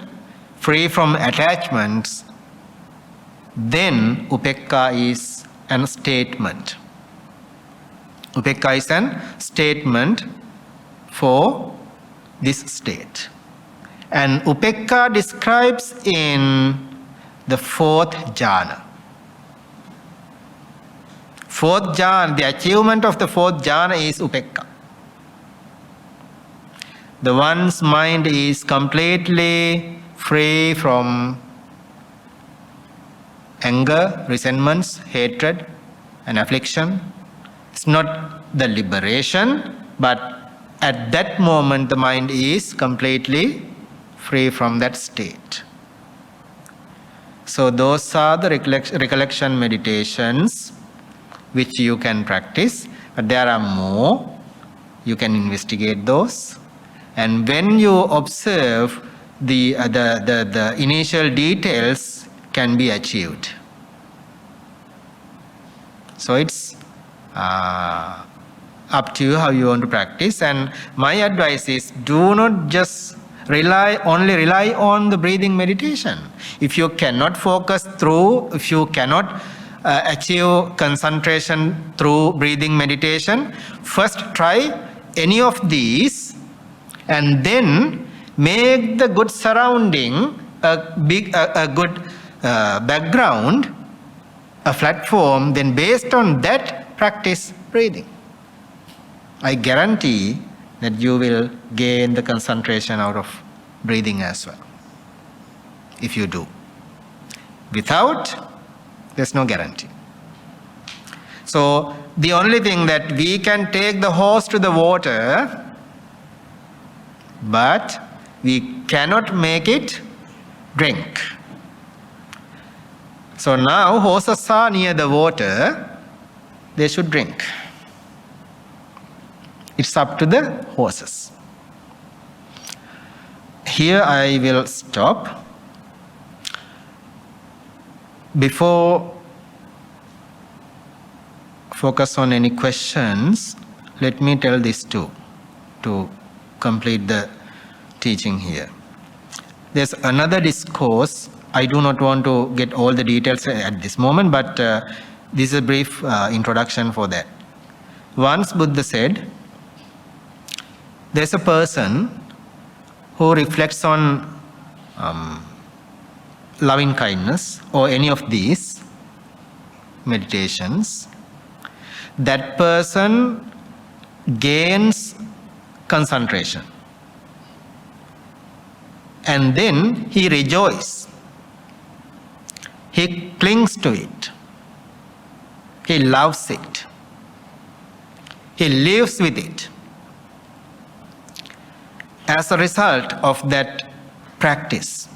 A: free from attachments. Then upekka is a statement. Upekka is a statement for this state. And upekka describes in the fourth jhana. Fourth jhana, the achievement of the fourth jhana is upekka. The one's mind is completely free from anger, resentments, hatred, and affliction. It's not the liberation, but at that moment the mind is completely free from that state. So those are the recollection meditations which you can practice, but there are more. You can investigate those, and when you observe, the initial details can be achieved. So it's up to you how you want to practice. And my advice is, do not just rely on the breathing meditation. If you cannot focus through, if you cannot achieve concentration through breathing meditation, first try any of these, and then make the good surrounding a good background, a platform. Then based on that, practice breathing. I guarantee that you will gain the concentration out of breathing as well, if you do. Without, there's no guarantee. So the only thing that we can take the horse to the water, but we cannot make it drink. So now horses are near the water, they should drink. It's up to the horses. Here I will stop. Before focus on any questions, let me tell this too, to complete the teaching here. There's another discourse. I do not want to get all the details at this moment, but this is a brief introduction for that. Once Buddha said, there's a person who reflects on loving kindness or any of these meditations. That person gains concentration, and then he rejoices. He clings to it. He loves it. He lives with it. As a result of that practice,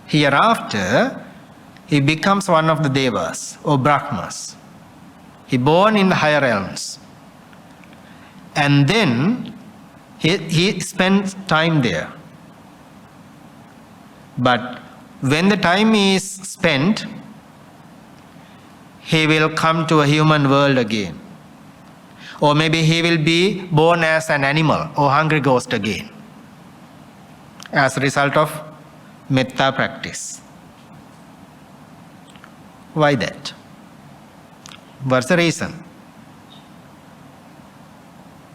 A: Hereafter, he becomes one of the devas or brahmas. He born in the higher realms. And then he spends time there. But when the time is spent, he will come to a human world again. Or maybe he will be born as an animal or hungry ghost again, as a result of metta practice. Why that? What's the reason?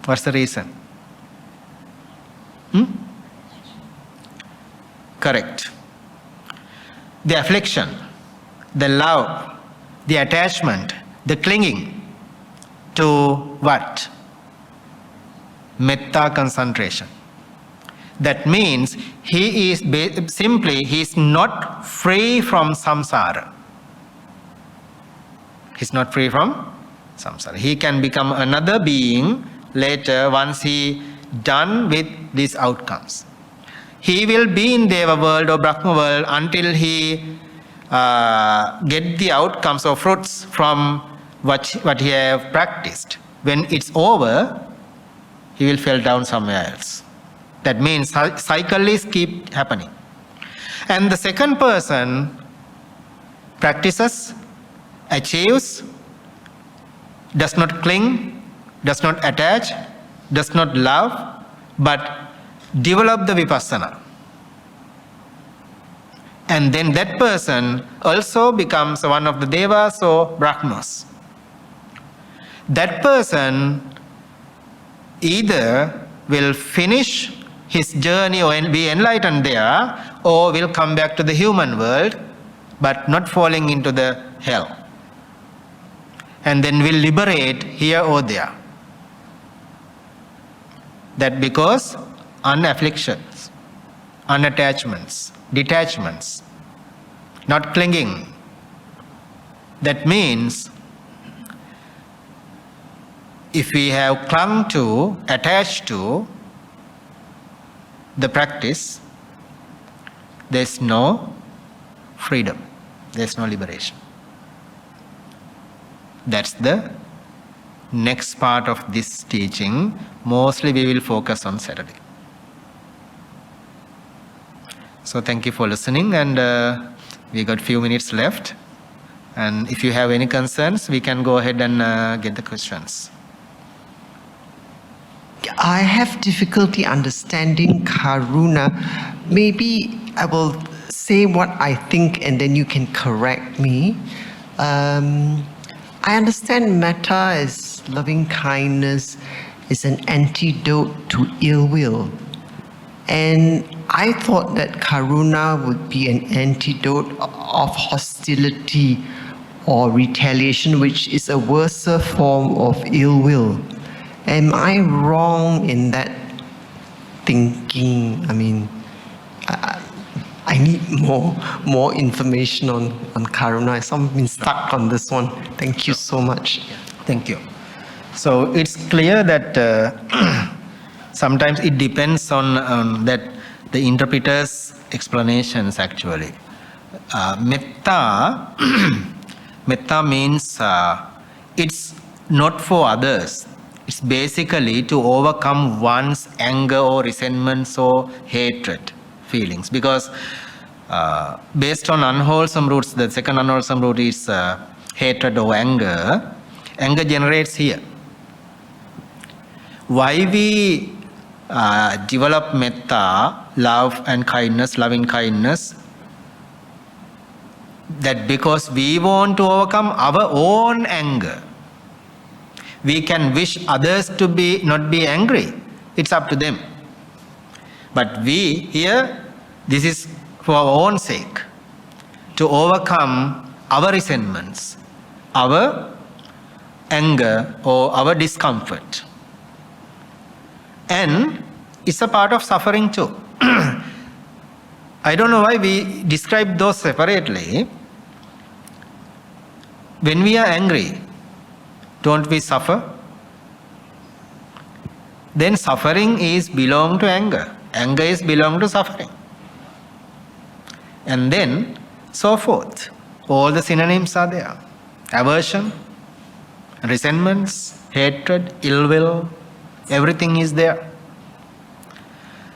A: What's the reason? Correct. The affliction, the love, the attachment, the clinging to what? Metta concentration. That means he is not free from samsara. He's not free from samsara. He can become another being later once he done with these outcomes. He will be in Deva world or Brahma world until he get the outcomes or fruits from what he have practiced. When it's over, he will fall down somewhere else. That means cycle is keep happening. And the second person practices, achieves, does not cling, does not attach, does not love, but develop the vipassana. And then that person also becomes one of the devas or brahmas. That person either will finish his journey or be enlightened there, or will come back to the human world, but not falling into the hell. And then will liberate here or there. That because unafflictions, unattachments, detachments, not clinging. That means if we have clung to, attached to the practice, there's no freedom, there's no liberation. That's the next part of this teaching. Mostly we will focus on Saturday. So thank you for listening, and we got few minutes left. And if you have any concerns, we can go ahead and get the questions.
B: I have difficulty understanding karuna. Maybe I will say what I think and then you can correct me. I understand metta as loving kindness is an antidote to ill will. And I thought that karuna would be an antidote of hostility or retaliation, which is a worse form of ill will. Am I wrong in that thinking? I mean, I need more information on karuna. I've been stuck on this one. Thank you so much.
A: Thank you. So it's clear that sometimes it depends on that the interpreter's explanations actually. Metta, metta means it's not for others. It's basically to overcome one's anger or resentments or hatred feelings. Because based on unwholesome roots, the second unwholesome root is hatred or anger. Anger generates here. Why we develop metta, love and kindness, loving kindness, that because we want to overcome our own anger. We can wish others to not be angry. It's up to them. But we here, this is for our own sake, to overcome our resentments, our anger or our discomfort. And it's a part of suffering too. I don't know why we describe those separately. When we are angry, don't we suffer? Then suffering is belong to anger. Anger is belong to suffering. And then so forth. All the synonyms are there. Aversion, resentments, hatred, ill will, everything is there.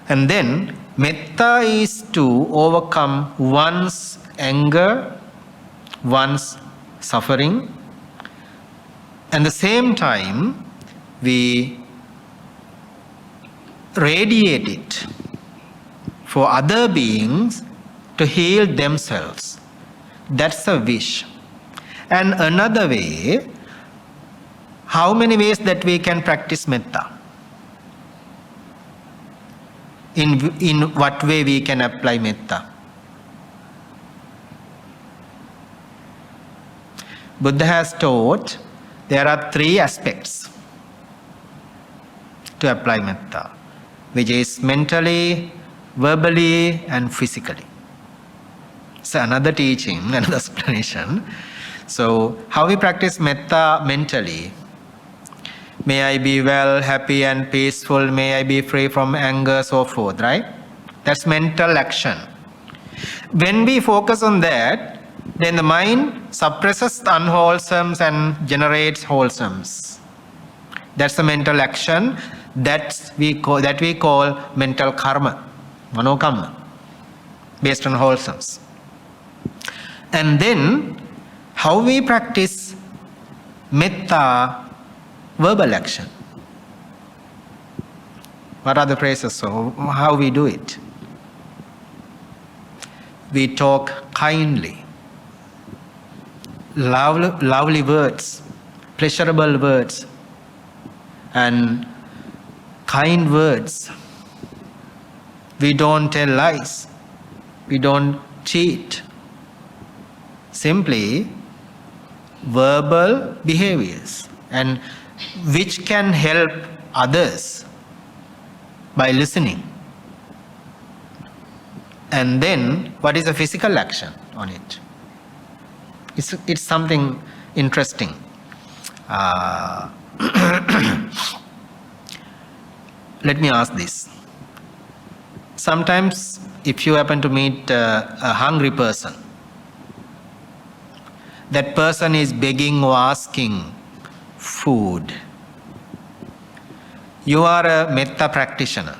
A: And then metta is to overcome one's anger, one's suffering. At the same time, we radiate it for other beings to heal themselves. That's a wish. And another way, how many ways that we can practice metta? In what way we can apply metta? Buddha has taught there are 3 aspects to apply metta, which is mentally, verbally, and physically. So another teaching, another explanation. So how we practice metta mentally? May I be well, happy and peaceful, may I be free from anger, so forth, right? That's mental action. When we focus on that, then the mind suppresses the unwholesomes and generates wholesomes. That's the mental action that we call mental karma, manokamma, based on wholesomes. And then how we practice metta verbal action. What are the phrases? So how we do it? We talk kindly, lovely words, pleasurable words, and kind words. We don't tell lies. We don't cheat. Simply verbal behaviors, and which can help others by listening. And then what is the physical action on it? It's something interesting. Let me ask this. Sometimes if you happen to meet a hungry person, that person is begging or asking food. You are a metta practitioner.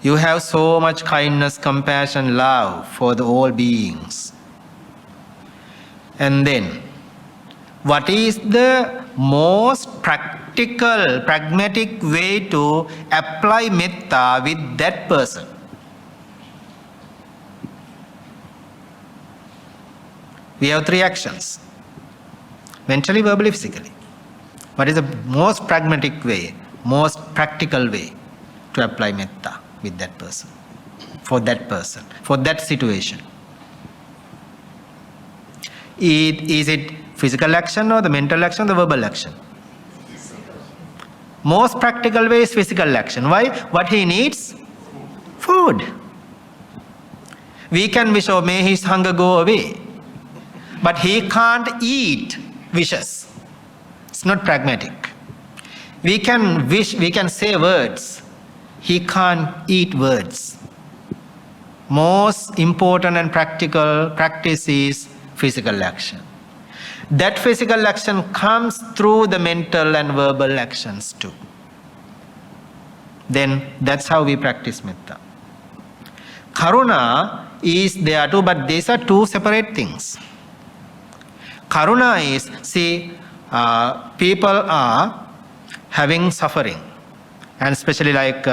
A: You have so much kindness, compassion, love for the all beings. And then, what is the most practical, pragmatic way to apply metta with that person? We have 3 actions: mentally, verbally, physically. What is the most pragmatic way, most practical way to apply metta with that person, for that situation? Is it physical action or the mental action or the verbal action? Most practical way is physical action. Why? What he needs? Food. We can wish, oh, may his hunger go away. But he can't eat wishes. It's not pragmatic. We can wish, we can say words. He can't eat words. Most important and practical practice is physical action. That physical action comes through the mental and verbal actions too. Then that's how we practice metta. Karuna is there too, but these are 2 separate things. Karuna is, see, people are having suffering, and especially like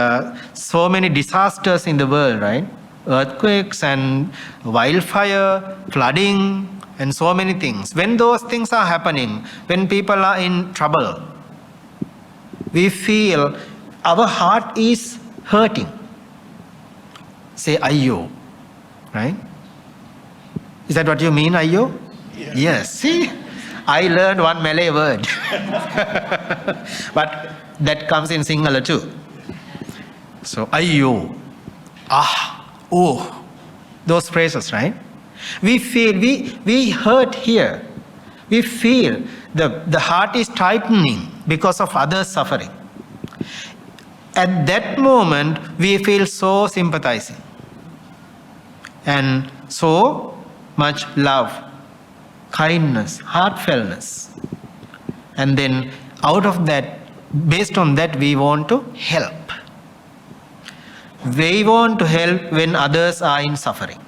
A: so many disasters in the world, right? Earthquakes and wildfire, flooding, and so many things. When those things are happening, when people are in trouble, we feel our heart is hurting. Say ayyo, right? Is that what you mean, ayyo? Yes. See, I learned one Malay word, but that comes in Sinhala too. So ayyo, oh, those phrases, right? We feel, we hurt here. We feel the heart is tightening because of others' suffering. At that moment, we feel so sympathizing. and so much love, kindness, heartfulness. And then out of that, based on that, we want to help. We want to help when others are in suffering.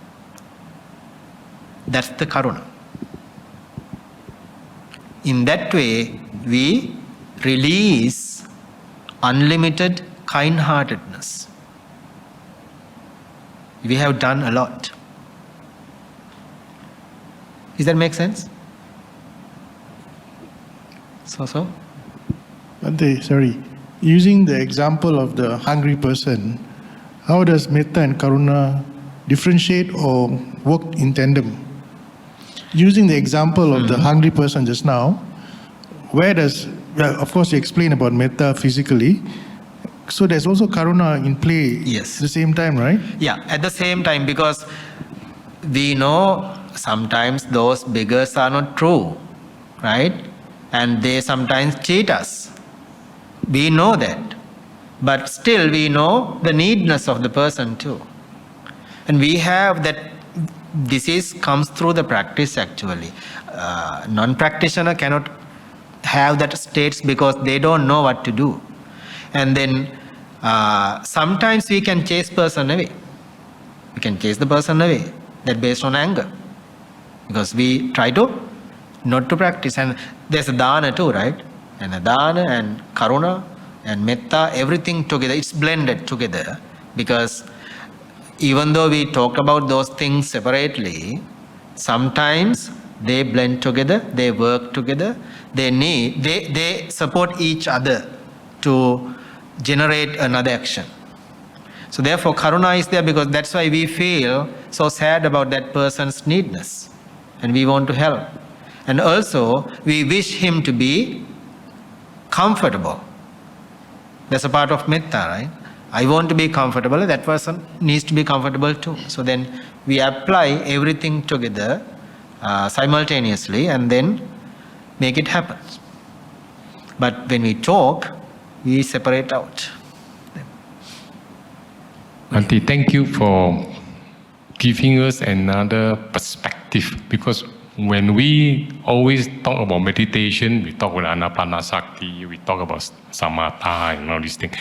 A: That's the karuna. In that way, we release unlimited kind-heartedness. We have done a lot. Does that make sense? So?
C: Bhante, sorry. Using the example of the hungry person, how does metta and karuna differentiate or work in tandem? Using the example of the hungry person just now, where does, well, of course you explain about metta physically, so there's also karuna in play
A: Yes.
C: at the same time, right?
A: Yeah, at the same time, because we know sometimes those beggars are not true, right? And they sometimes cheat us. We know that. But still we know the needness of the person too. And we have that disease comes through the practice actually. Non-practitioner cannot have that states because they don't know what to do. And then sometimes we can chase person away. We can chase the person away. That based on anger. Because we try to not to practice. And there's a dana too, right? And a dana and karuna and metta, everything together, it's blended together. Because even though we talk about those things separately, sometimes they blend together, they work together, they support each other to generate another action. So therefore karuna is there because that's why we feel so sad about that person's needness and we want to help. And also we wish him to be comfortable. That's a part of metta, right? I want to be comfortable, that person needs to be comfortable too. So then we apply everything together simultaneously and then make it happen. But when we talk, we separate out.
D: Bhante, thank you for giving us another perspective, because when we always talk about meditation, we talk about anapanasati, we talk about samatha and all these things.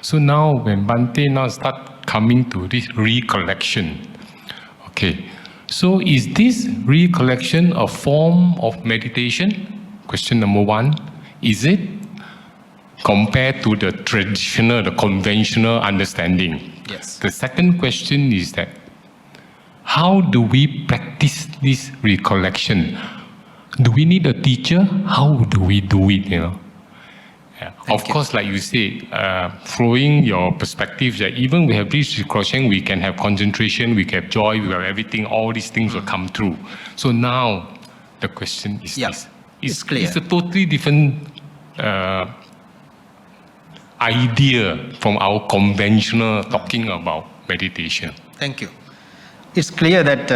D: So now when Bhante now start coming to this recollection, okay, so is this recollection a form of meditation? Question number one. Is it compared to the traditional, the conventional understanding?
A: Yes.
D: The second question is that how do we practice this recollection? Do we need a teacher? How do we do it? Yeah. Of course, like you say, flowing your perspectives that even we have this recollection, we can have concentration, we can have joy, we have everything. All these things will come through. So now the question is this:
A: it's clear.
D: It's a totally different idea from our conventional talking about meditation.
A: Thank you. It's clear that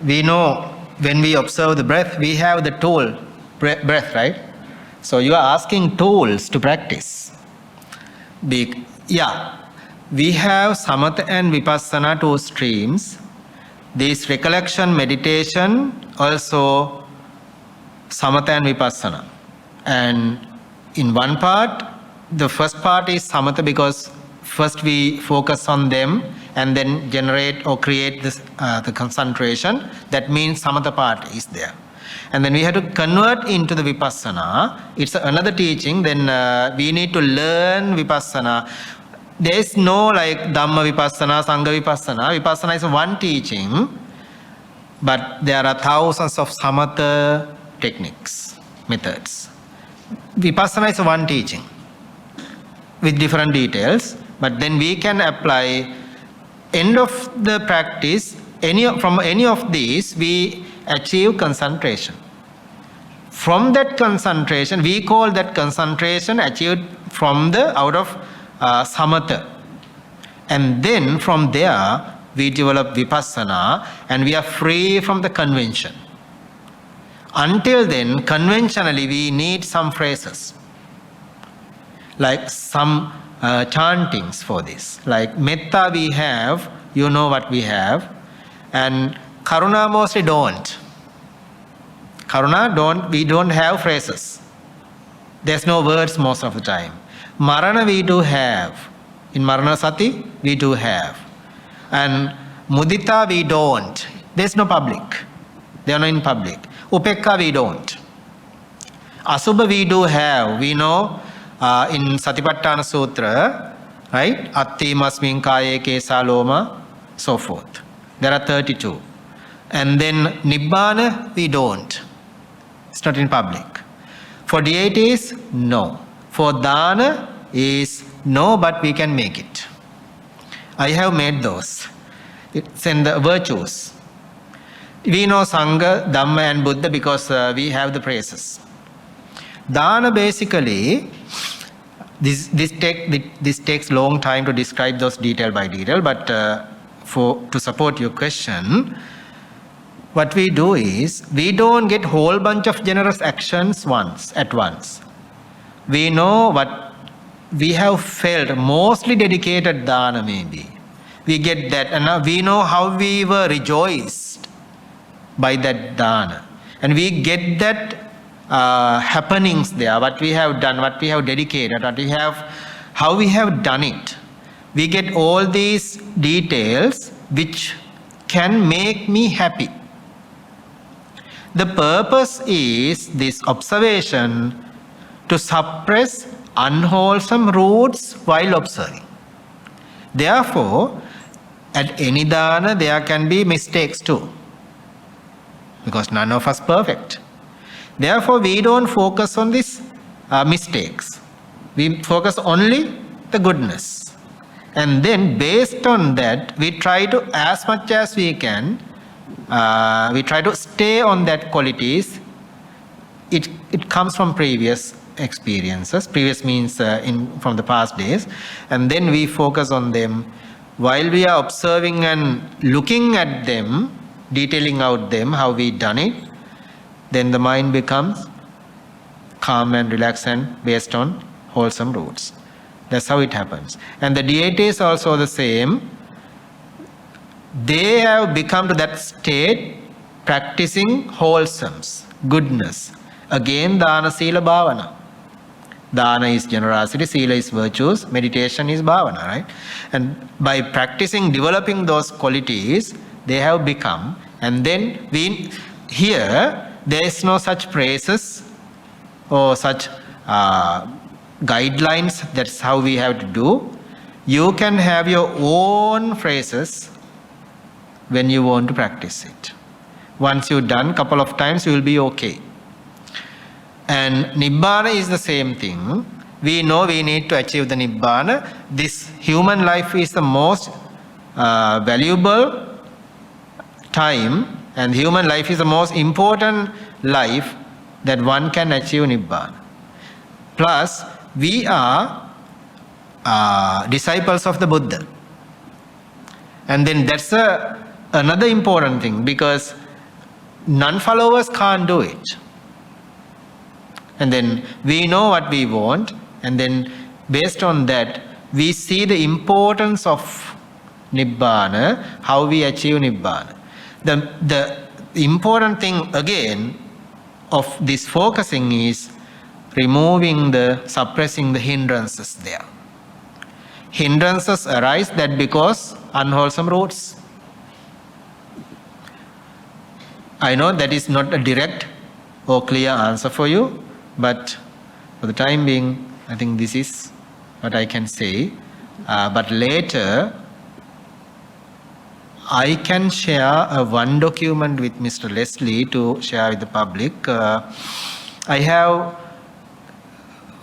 A: we know when we observe the breath, we have the tool, breath, right? So you are asking tools to practice. We have samatha and vipassana, two streams. This recollection, meditation, also samatha and vipassana. And in one part, the first part is samatha because first we focus on them and then generate or create this, the concentration. That means samatha part is there. And then we have to convert into the vipassana. It's another teaching. Then we need to learn vipassana. There is no like Dhamma vipassana, Sangha vipassana. Vipassana is one teaching, but there are thousands of samatha techniques, methods. Vipassana is one teaching with different details, but then we can apply end of the practice, from any of these, we achieve concentration. From that concentration, we call that concentration achieved from the out of samatha. And then from there, we develop vipassana and we are free from the convention. Until then, conventionally, we need some phrases, like some chantings for this. Like metta we have, you know what we have. And Karuna mostly don't. We don't have phrases. There's no words most of the time. Marana we do have. In Marana Sati, we do have. And Mudita we don't. There's no public. They are not in public. Upekka we don't. Asubha we do have. We know in Satipatthana Sutra, right? Atti masmin kaye kesa loma, so forth. There are 32. And then Nibbana we don't. It's not in public. For deities, no. For dana is no, but we can make it. I have made those. It's in the virtues. We know Sangha, Dhamma and Buddha because we have the praises. Dana basically, this takes long time to describe those detail by detail, but to support your question, what we do is, we don't get whole bunch of generous actions at once. We know what we have felt, mostly dedicated dana maybe. We get that, and now we know how we were rejoiced by that dana. And we get that happenings there, what we have done, what we have dedicated, how we have done it. We get all these details which can make me happy. The purpose is this observation to suppress unwholesome roots while observing. Therefore, at any dana there can be mistakes too, because none of us perfect. Therefore, we don't focus on these mistakes. We focus only the goodness. And then based on that, we try to, as much as we can, we try to stay on that qualities. It comes from previous experiences. Previous means from the past days. And then we focus on them. While we are observing and looking at them, detailing out them, how we done it, then the mind becomes calm and relaxed and based on wholesome roots. That's how it happens. And the deities also the same. They have become to that state practicing wholesomes, goodness. Again, dana, sila, bhavana. Dana is generosity, sila is virtues, meditation is bhavana, right? And by practicing, developing those qualities, they have become. And then here, there is no such praises or such guidelines. That's how we have to do. You can have your own phrases when you want to practice it. Once you've done couple of times, you will be okay. And Nibbana is the same thing. We know we need to achieve the Nibbana. This human life is the most valuable time, and human life is the most important life that one can achieve Nibbana. Plus, we are disciples of the Buddha. And then that's another important thing, because non-followers can't do it. And then we know what we want, and then based on that, we see the importance of Nibbana, how we achieve Nibbana. The important thing again of this focusing is suppressing the hindrances there. Hindrances arise that because unwholesome roots. I know that is not a direct or clear answer for you, but for the time being, I think this is what I can say. But later, I can share one document with Mr. Leslie to share with the public. I have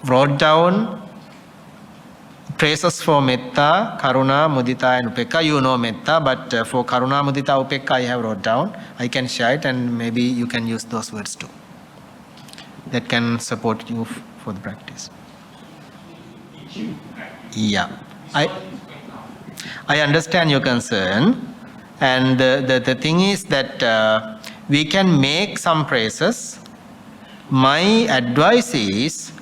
A: wrote down praises for Metta, Karuna, Mudita and Upekka. You know Metta, but for Karuna, Mudita, Upekka I have wrote down. I can share it and maybe you can use those words too. That can support you for the practice. Yeah. I understand your concern. And the thing is that we can make some praises. My advice is,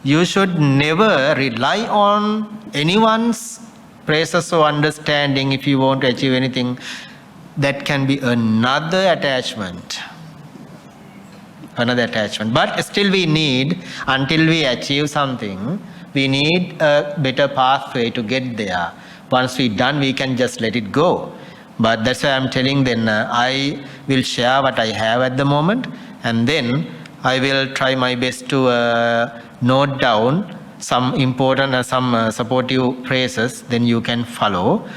A: you should never rely on anyone's praises or understanding if you want to achieve anything. that can be another attachment. Another attachment. But still we need, until we achieve something, we need a better pathway to get there. Once we're done, we can just let it go. But that's why I'm telling then I will share what I have at the moment, and then I will try my best to note down some important and some supportive phrases, then you can follow.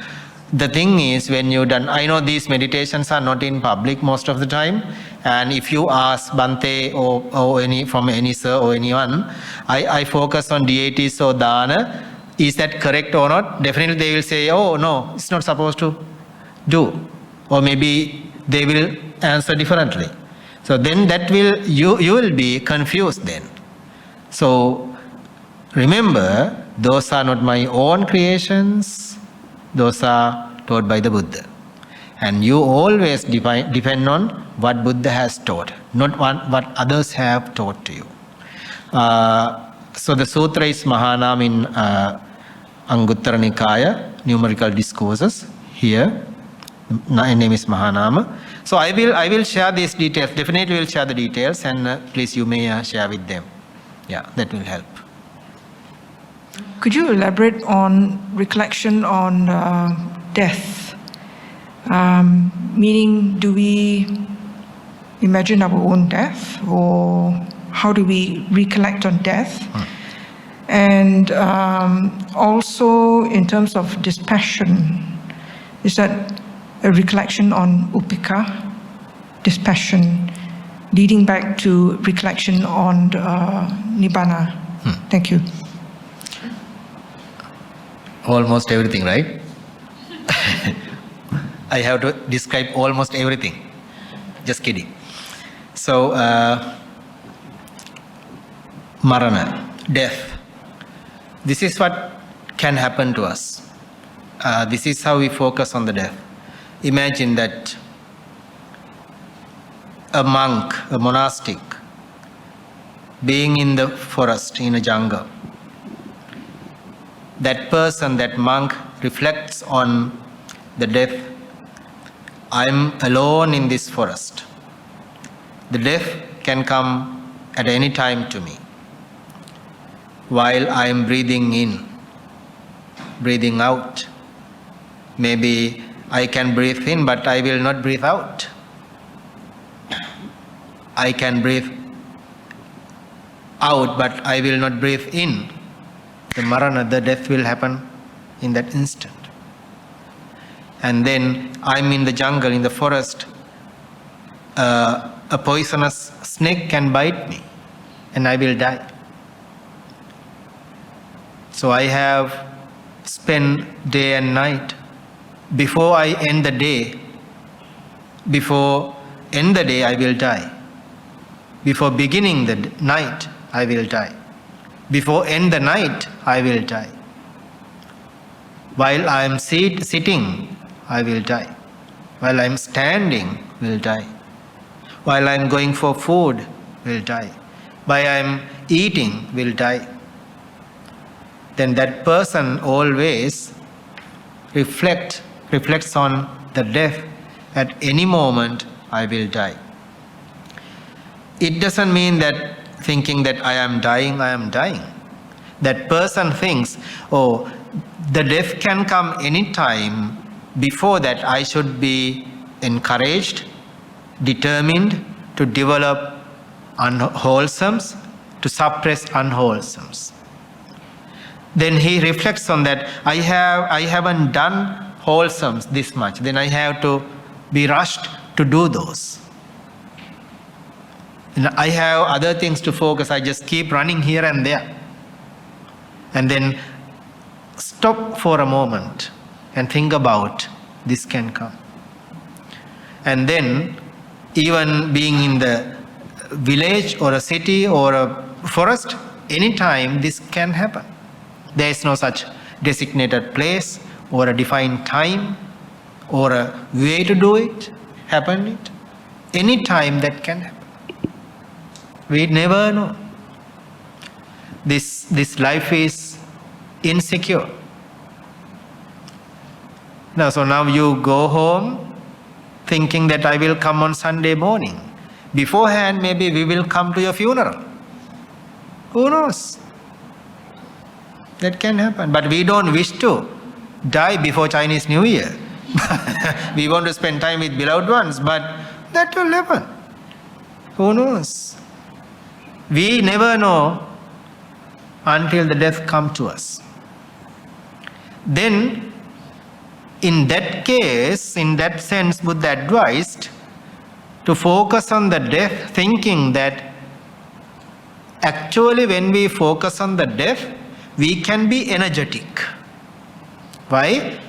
A: The thing is, when you're done, I know these meditations are not in public most of the time, and if you ask Bhante or from any sir or anyone, I focus on deities or dana, is that correct or not? Definitely they will say, oh no, it's not supposed to do. Or maybe they will answer differently. So then that will, you will be confused then. So remember, those are not my own creations. Those are taught by the Buddha. And you always depend on what Buddha has taught, not what others have taught to you. So the sutra is Mahanam in Anguttara Nikaya, numerical discourses. Here, my name is Mahanama. So I will share these details. Definitely will share the details, and please you may share with them. Yeah, that will help.
E: Could you elaborate on recollection on death? Meaning, do we imagine our own death, or how do we recollect on death? And also in terms of dispassion, is that a recollection on upeka, dispassion, leading back to recollection on nibbana? Thank you.
A: Almost everything, right? I have to describe almost everything. Just kidding. So, marana, death. This is what can happen to us. This is how we focus on the death. Imagine that a monk, a monastic, being in the forest, in a jungle. That person, that monk, reflects on the death. I'm alone in this forest. The death can come at any time to me. While I am breathing in, breathing out. Maybe I can breathe in, but I will not breathe out. I can breathe out, but I will not breathe in. The marana, the death will happen in that instant. And then I'm in the jungle, in the forest. A poisonous snake can bite me and I will die. So I have spent day and night. Before I end the day, I will die. Before beginning the night, I will die. Before end the night, I will die. While I am sitting, I will die. While I am standing, will die. While I am going for food, will die. While I am eating, will die. Then that person always reflects on the death. At any moment, I will die. It doesn't mean that thinking that I am dying. That person thinks, oh, the death can come anytime. Before that, I should be encouraged, determined to develop unwholesomes, to suppress unwholesomes. Then he reflects on that, I haven't done wholesomes this much, then I have to be rushed to do those. And I have other things to focus, I just keep running here and there. And then stop for a moment and think about this can come. And then even being in the village or a city or a forest, anytime this can happen. There is no such designated place or a defined time or a way to do it, happen it. Any time that can happen. We never know. This life is insecure. So now you go home thinking that I will come on Sunday morning. Beforehand, maybe we will come to your funeral. Who knows? That can happen. But we don't wish to die before Chinese New Year. We want to spend time with beloved ones, but that will happen. Who knows? We never know until the death comes to us. Then, in that case, in that sense, Buddha advised to focus on the death, thinking that actually when we focus on the death, we can be energetic. Why?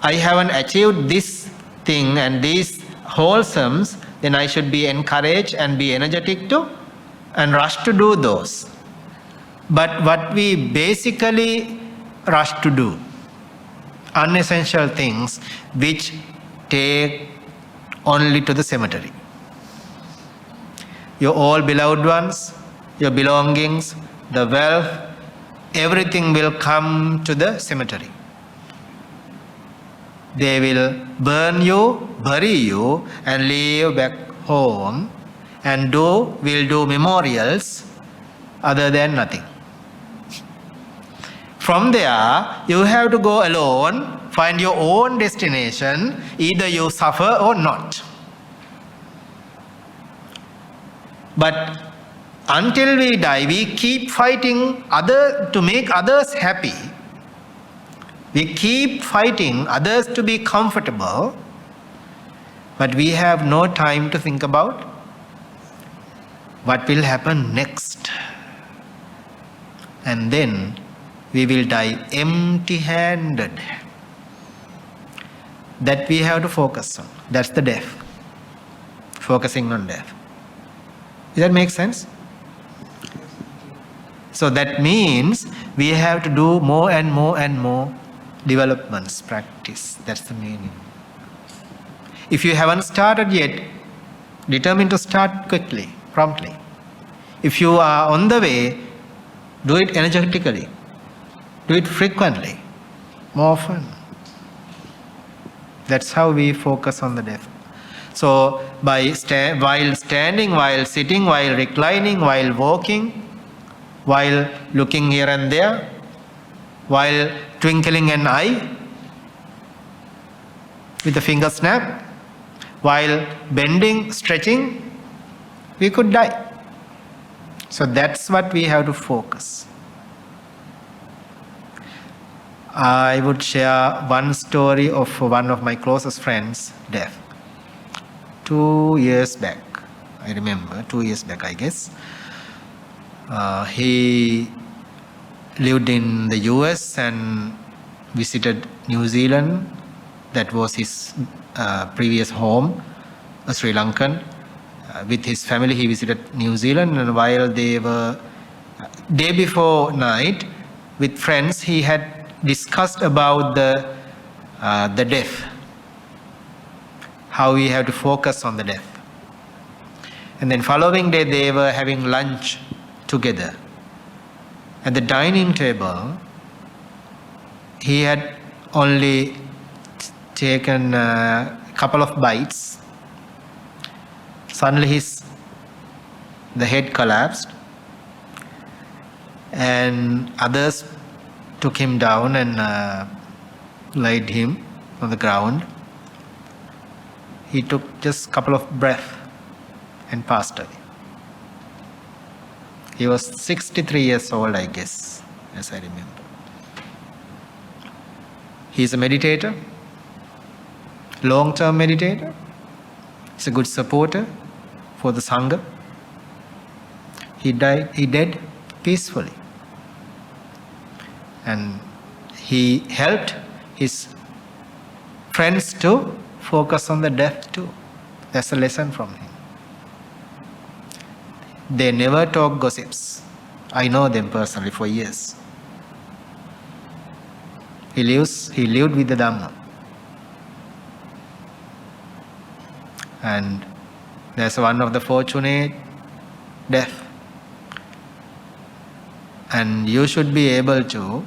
A: I haven't achieved this thing and these wholesomes, then I should be encouraged and be energetic too and rush to do those. But what we basically rush to do, unessential things which take only to the cemetery. Your all beloved ones, your belongings, the wealth, everything will come to the cemetery. They will burn you, bury you, and leave back home, and will do memorials other than nothing. From there, you have to go alone, find your own destination, either you suffer or not. But until we die, we keep fighting to make others happy. We keep fighting others to be comfortable, but we have no time to think about what will happen next. And then we will die empty-handed. That we have to focus on. That's the death. Focusing on death. Does that make sense? So that means we have to do more and more and more developments, practice. That's the meaning. If you haven't started yet, determine to start quickly, promptly. If you are on the way, do it energetically. Do it frequently, more often. That's how we focus on the death. So while standing, while sitting, while reclining, while walking, while looking here and there, while twinkling an eye with a finger snap, while bending, stretching, we could die. So that's what we have to focus. I would share one story of one of my closest friends' death. 2 years back, I remember, 2 years back, I guess. He lived in the US and visited New Zealand. That was his previous home, Sri Lankan. With his family, he visited New Zealand, and while they were day before night with friends, he had discussed about the death, how we have to focus on the death. And then following day, they were having lunch together. At the dining table, he had only taken a couple of bites. Suddenly the head collapsed, and others took him down and laid him on the ground. He took just a couple of breaths and passed away. He was 63 years old, I guess, as I remember. He is a meditator, long-term meditator. He's a good supporter for the Sangha. He died peacefully. And he helped his friends to focus on the death too. That's a lesson from him. They never talk gossips. I know them personally for years. He lived with the Dhamma. And that's one of the fortunate death. And you should be able to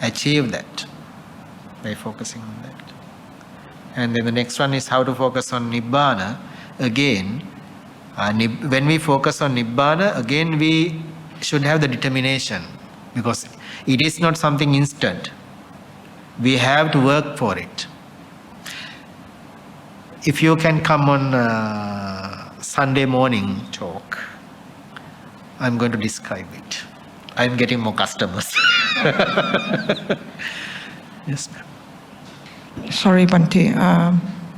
A: achieve that by focusing on that. And then the next one is how to focus on Nibbana. Again, when we focus on Nibbana, again we should have the determination, because it is not something instant. We have to work for it. If you can come on Sunday morning talk, I'm going to describe it. I'm getting more customers. Yes, ma'am.
E: Sorry, Bhante,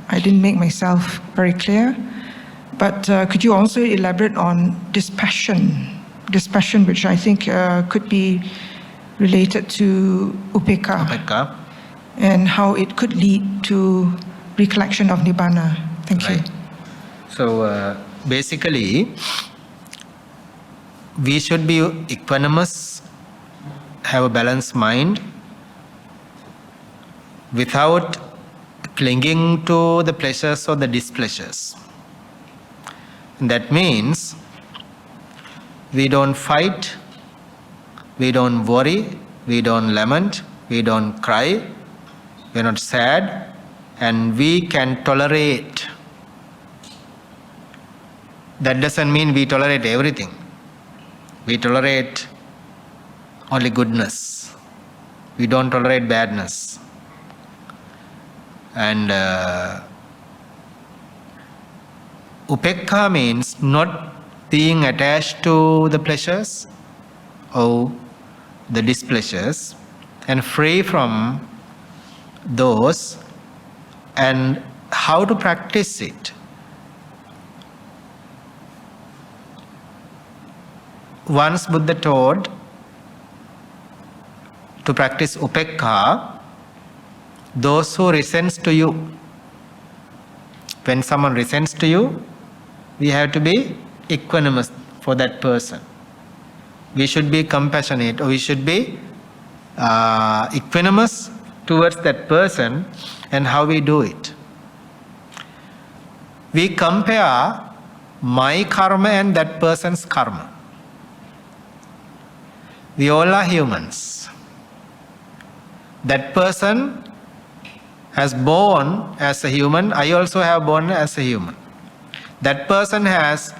E: I didn't make myself very clear, but could you also elaborate on dispassion, which I think could be related to upekkha, and how it could lead to recollection of Nibbana. Thank you.
A: So basically, we should be equanimous, have a balanced mind, without clinging to the pleasures or the displeasures. That means we don't fight, we don't worry, we don't lament, we don't cry, we're not sad, and we can tolerate. That doesn't mean we tolerate everything. We tolerate only goodness. We don't tolerate badness. And upekkha means not being attached to the pleasures or the displeasures, and free from those. And how to practice it? Once Buddha taught to practice upekkha, those who resents to you. When someone resents to you, we have to be equanimous for that person. We should be compassionate, or we should be equanimous towards that person. And how we do it? We compare my karma and that person's karma. We all are humans. That person has born as a human, I also have born as a human. That person has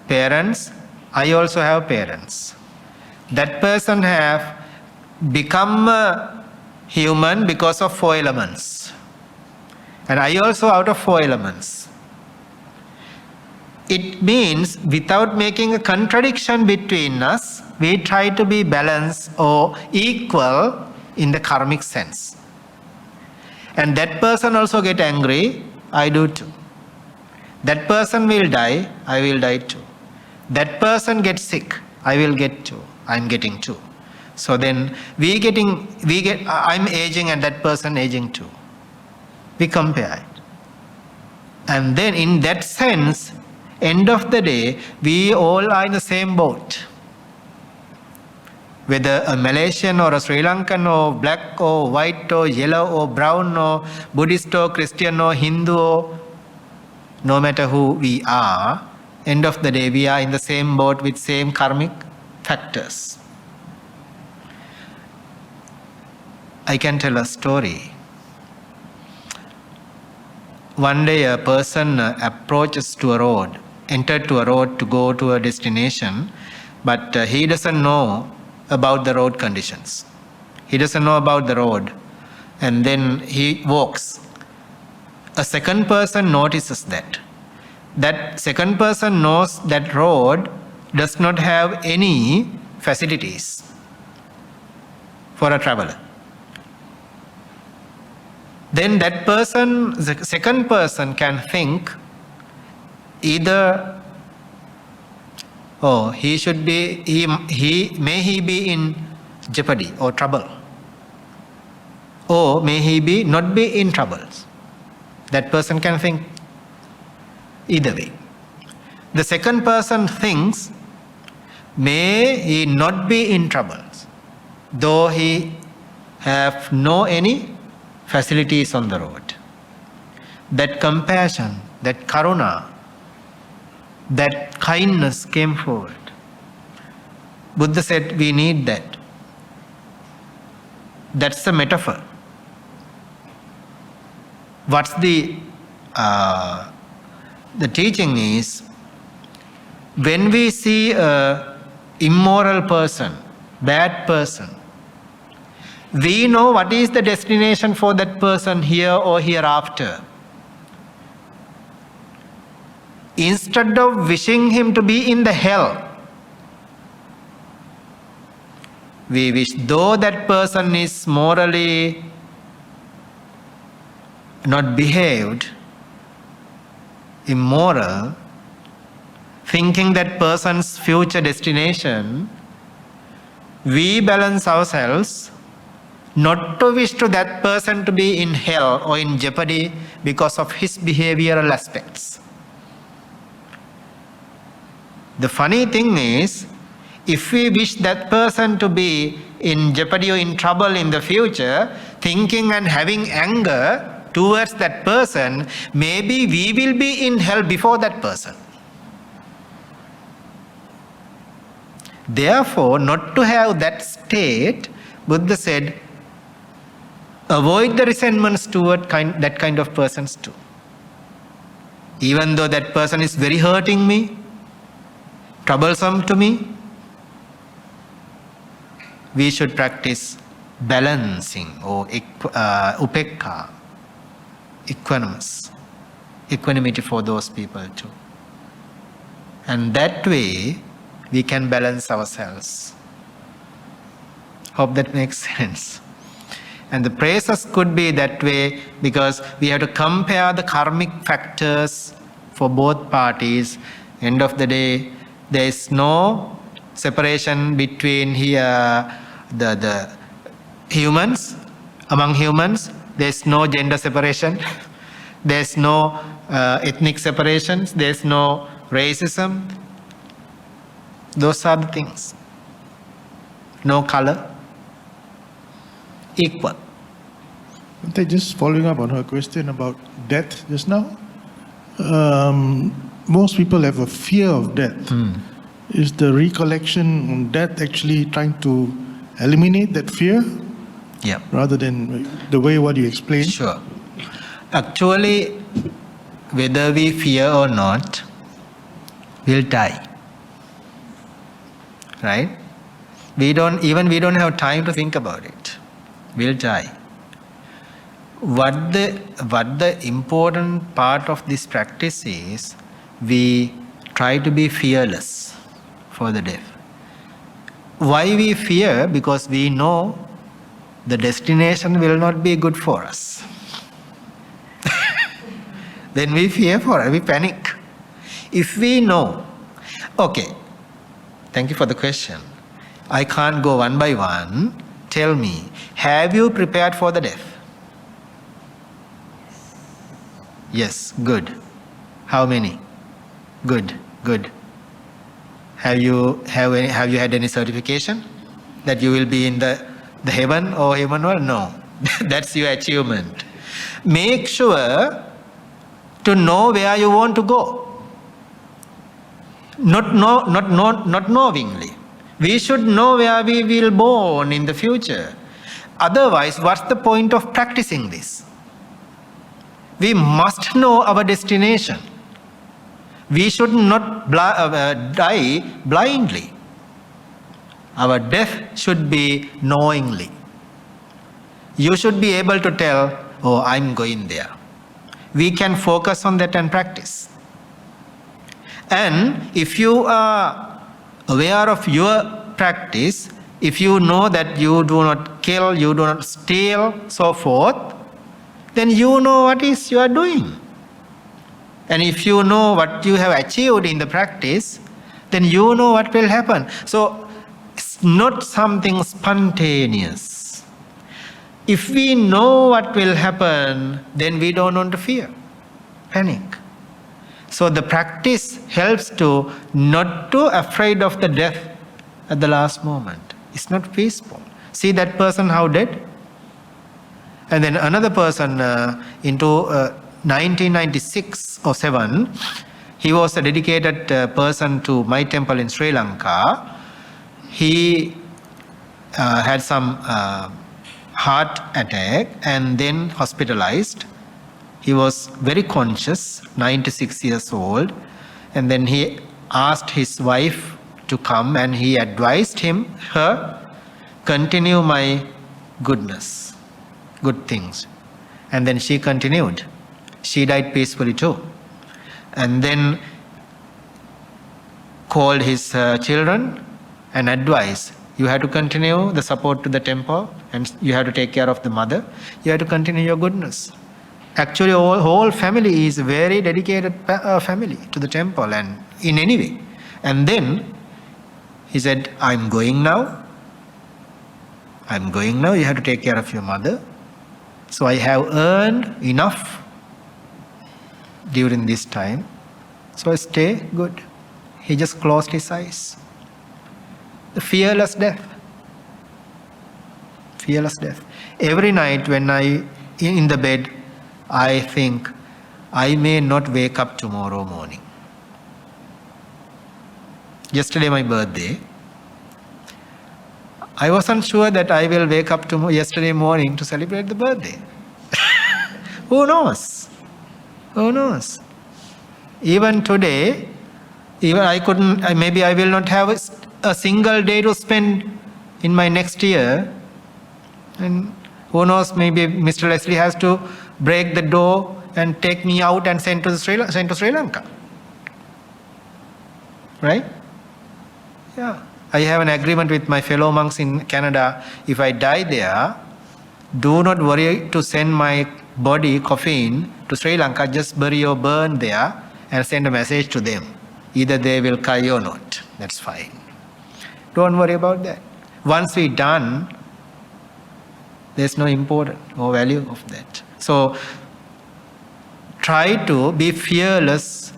A: parents, I also have parents. That person have become a human because of 4 elements. And I also out of 4 elements. It means without making a contradiction between us, we try to be balanced or equal in the karmic sense. And that person also get angry, I do too. That person will die, I will die too. That person gets sick, I will get too. I'm getting too. So then I'm aging and that person aging too. We compare it. And then in that sense, end of the day, we all are in the same boat. Whether a Malaysian or a Sri Lankan or black or white or yellow or brown or Buddhist or Christian or Hindu, or no matter who we are, end of the day we are in the same boat with same karmic factors. I can tell a story. One day a person approaches to a road, entered to a road to go to a destination, but he doesn't know about the road conditions. He doesn't know about the road, and then he walks. A second person notices that. That second person knows that road does not have any facilities for a traveler. Then that person, the second person can think either, oh, he may be in jeopardy or trouble, or may he not be in troubles. That person can think either way. The second person thinks, may he not be in troubles, though he have no any facilities on the road. That compassion, that karuna, that kindness came forward. Buddha said we need that. That's the metaphor. what's the teaching is, when we see a immoral person, bad person, we know what is the destination for that person here or hereafter. Instead of wishing him to be in the hell, we wish, though that person is morally not behaved, immoral, thinking that person's future destination, we balance ourselves not to wish to that person to be in hell or in jeopardy because of his behavioral aspects. The funny thing is, if we wish that person to be in jeopardy or in trouble in the future, thinking and having anger towards that person, maybe we will be in hell before that person. Therefore, not to have that state, Buddha said, avoid the resentments toward that kind of persons too. Even though that person is very hurting me, troublesome to me, we should practice balancing or upekka, equanimity for those people too. And that way, we can balance ourselves. Hope that makes sense. And the praises could be that way because we have to compare the karmic factors for both parties. End of the day, there is no separation between here the humans, among humans. There is no gender separation. There is no ethnic separations. There is no racism. Those are the things. No color. Equal.
C: Just following up on her question about death just now. Most people have a fear of death. Is the recollection on death actually trying to eliminate that fear?
A: Yeah.
C: Rather than the way what you explained?
A: Sure. Actually, whether we fear or not, we'll die. Right? We don't have time to think about it. We'll die. What the important part of this practice is, we try to be fearless for the death. Why we fear? Because we know the destination will not be good for us. Then we fear for it, we panic. If we know, okay, thank you for the question. I can't go one by one. Tell me, have you prepared for the death? Yes, good. How many? Good. Have you had any certification that you will be in the heaven or heaven world? No. That's your achievement. Make sure to know where you want to go. Not knowingly. We should know where we will be born in the future. Otherwise, what's the point of practicing this? We must know our destination. We should not die blindly. Our death should be knowingly. You should be able to tell, oh, I'm going there. We can focus on that and practice. And if you are aware of your practice, if you know that you do not kill, you do not steal, so forth, then you know what is you are doing. And if you know what you have achieved in the practice, then you know what will happen. So it's not something spontaneous. If we know what will happen, then we don't want to fear, panic. So the practice helps to not to afraid of the death at the last moment. It's not peaceful. See that person how dead? And then another person into 1996 or 7, he was a dedicated person to my temple in Sri Lanka. He had some heart attack and then hospitalized. He was very conscious, 96 years old, and then he asked his wife to come and he advised her, continue my goodness, good things. And then she continued. She died peacefully too. And then called his children and advised, you have to continue the support to the temple and you have to take care of the mother. You have to continue your goodness. Actually, whole family is a very dedicated family to the temple and in any way. And then he said, I'm going now. You have to take care of your mother. So I have earned enough during this time. So I stay good. He just closed his eyes. The fearless death. Fearless death. Every night when in the bed, I think, I may not wake up tomorrow morning. Yesterday my birthday. I wasn't sure that I will wake up yesterday morning to celebrate the birthday. Who knows? Who knows? Even today, maybe I will not have a single day to spend in my next year. And who knows, maybe Mr. Leslie has to break the door and take me out and send to Sri Lanka. Right? Yeah. I have an agreement with my fellow monks in Canada. If I die there, do not worry to send my body, coffin, to Sri Lanka. Just bury or burn there and send a message to them. Either they will cry or not. That's fine. Don't worry about that. Once we're done, there's no importance or value of that. So, try to be fearless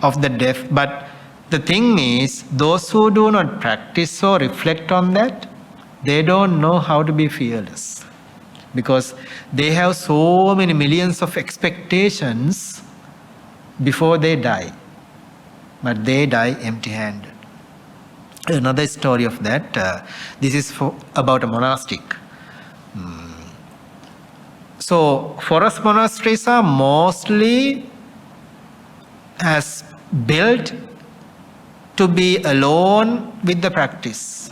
A: of the death. But the thing is, those who do not practice or reflect on that, they don't know how to be fearless. Because they have so many millions of expectations before they die. But they die empty-handed. Another story of that, this is about a monastic. So, forest monasteries are mostly built to be alone with the practice,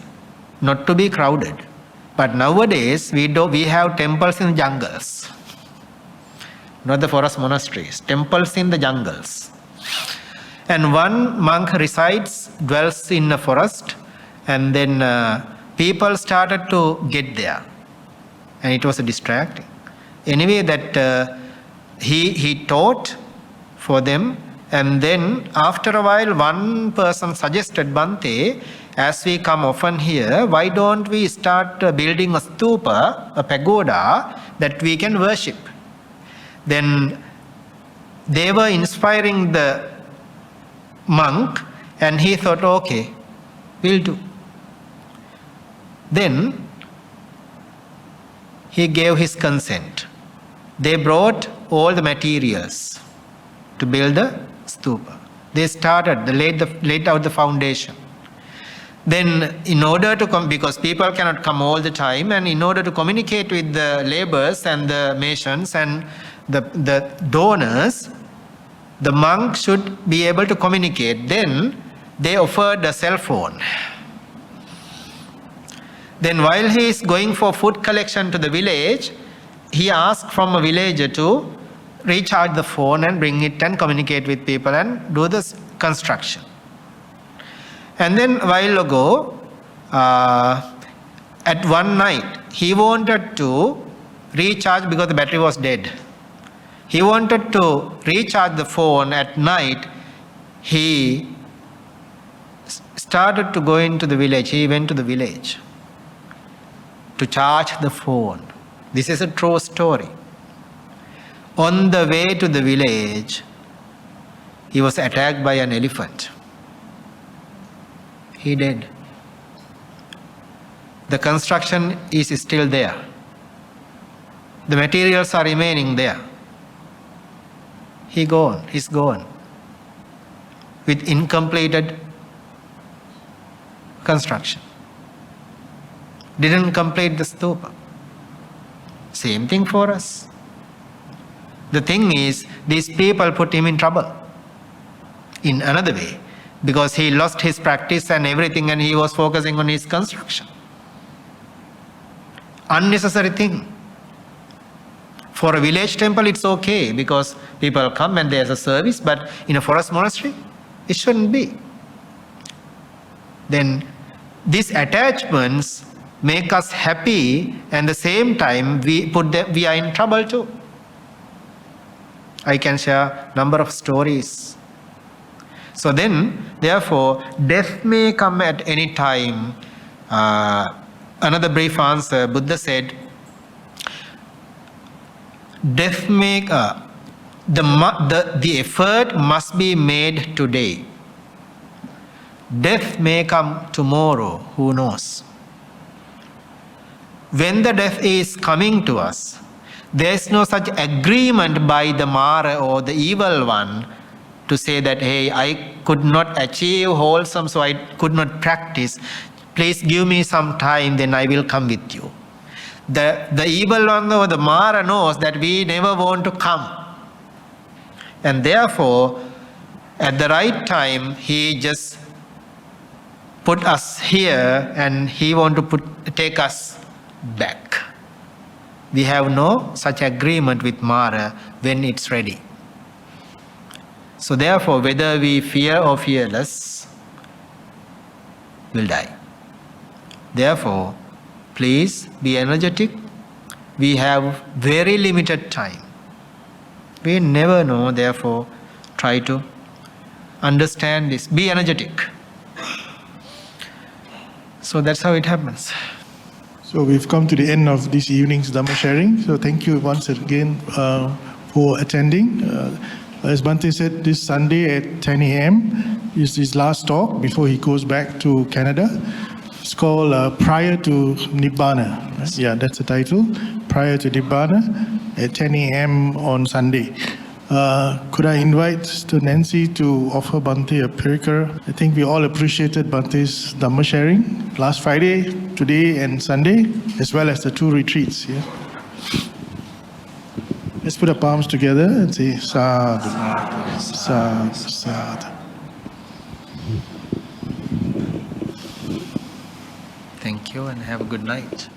A: not to be crowded. But nowadays, we have temples in jungles. Not the forest monasteries, temples in the jungles. And one monk dwells in a forest, and then people started to get there. And it was distracting. Anyway, that he taught for them, and then after a while, one person suggested, Bhante, as we come often here, why don't we start building a stupa, a pagoda, that we can worship? Then they were inspiring the monk, and he thought, okay, we'll do. Then he gave his consent. They brought all the materials to build the stupa. They laid out the foundation. Then in order to because people cannot come all the time, and in order to communicate with the laborers and the masons and the donors, the monk should be able to communicate. Then they offered a cell phone. Then while he is going for food collection to the village, he asked from a villager to recharge the phone and bring it and communicate with people and do this construction. And then a while ago, at one night, he wanted to recharge because the battery was dead. He wanted to recharge the phone at night. He started to go into the village. He went to the village to charge the phone. This is a true story. On the way to the village, he was attacked by an elephant. He died. The construction is still there. The materials are remaining there. He's gone. With incompleted construction. Didn't complete the stupa. Same thing for us. The thing is, these people put him in trouble in another way, because he lost his practice and everything, and he was focusing on his construction. Unnecessary thing. For a village temple, it's okay because people come and there's a service, but in a forest monastery, it shouldn't be. Then these attachments make us happy, and at the same time we are in trouble too. I can share number of stories. So then, therefore, death may come at any time. Another brief answer, Buddha said, death may, the effort must be made today. Death may come tomorrow, who knows? When the death is coming to us, there is no such agreement by the Mara or the evil one to say that, hey, I could not achieve wholesome, so I could not practice. Please give me some time, then I will come with you. The evil one or the Mara knows that we never want to come. And therefore, at the right time, he just put us here and he want to take us back. We have no such agreement with Mara when it's ready. So therefore, whether we fear or fearless, will die. Therefore, please be energetic. We have very limited time. We never know, therefore, try to understand this. Be energetic. So that's how it happens.
C: So we've come to the end of this evening's Dhamma sharing. So thank you once again for attending. As Bhante said, this Sunday at 10 a.m. is his last talk before he goes back to Canada. It's called Prior to Nibbana. Right? Yeah, that's the title. Prior to Nibbana at 10 a.m. on Sunday. Could I invite Sister Nancy to offer Bhante a prayer? I think we all appreciated Bhante's Dhamma sharing last Friday, today and Sunday, as well as the 2 retreats. Yeah? Let's put our palms together and say Sadhu, Sadhu, Sadhu.
A: Thank you and have a good night.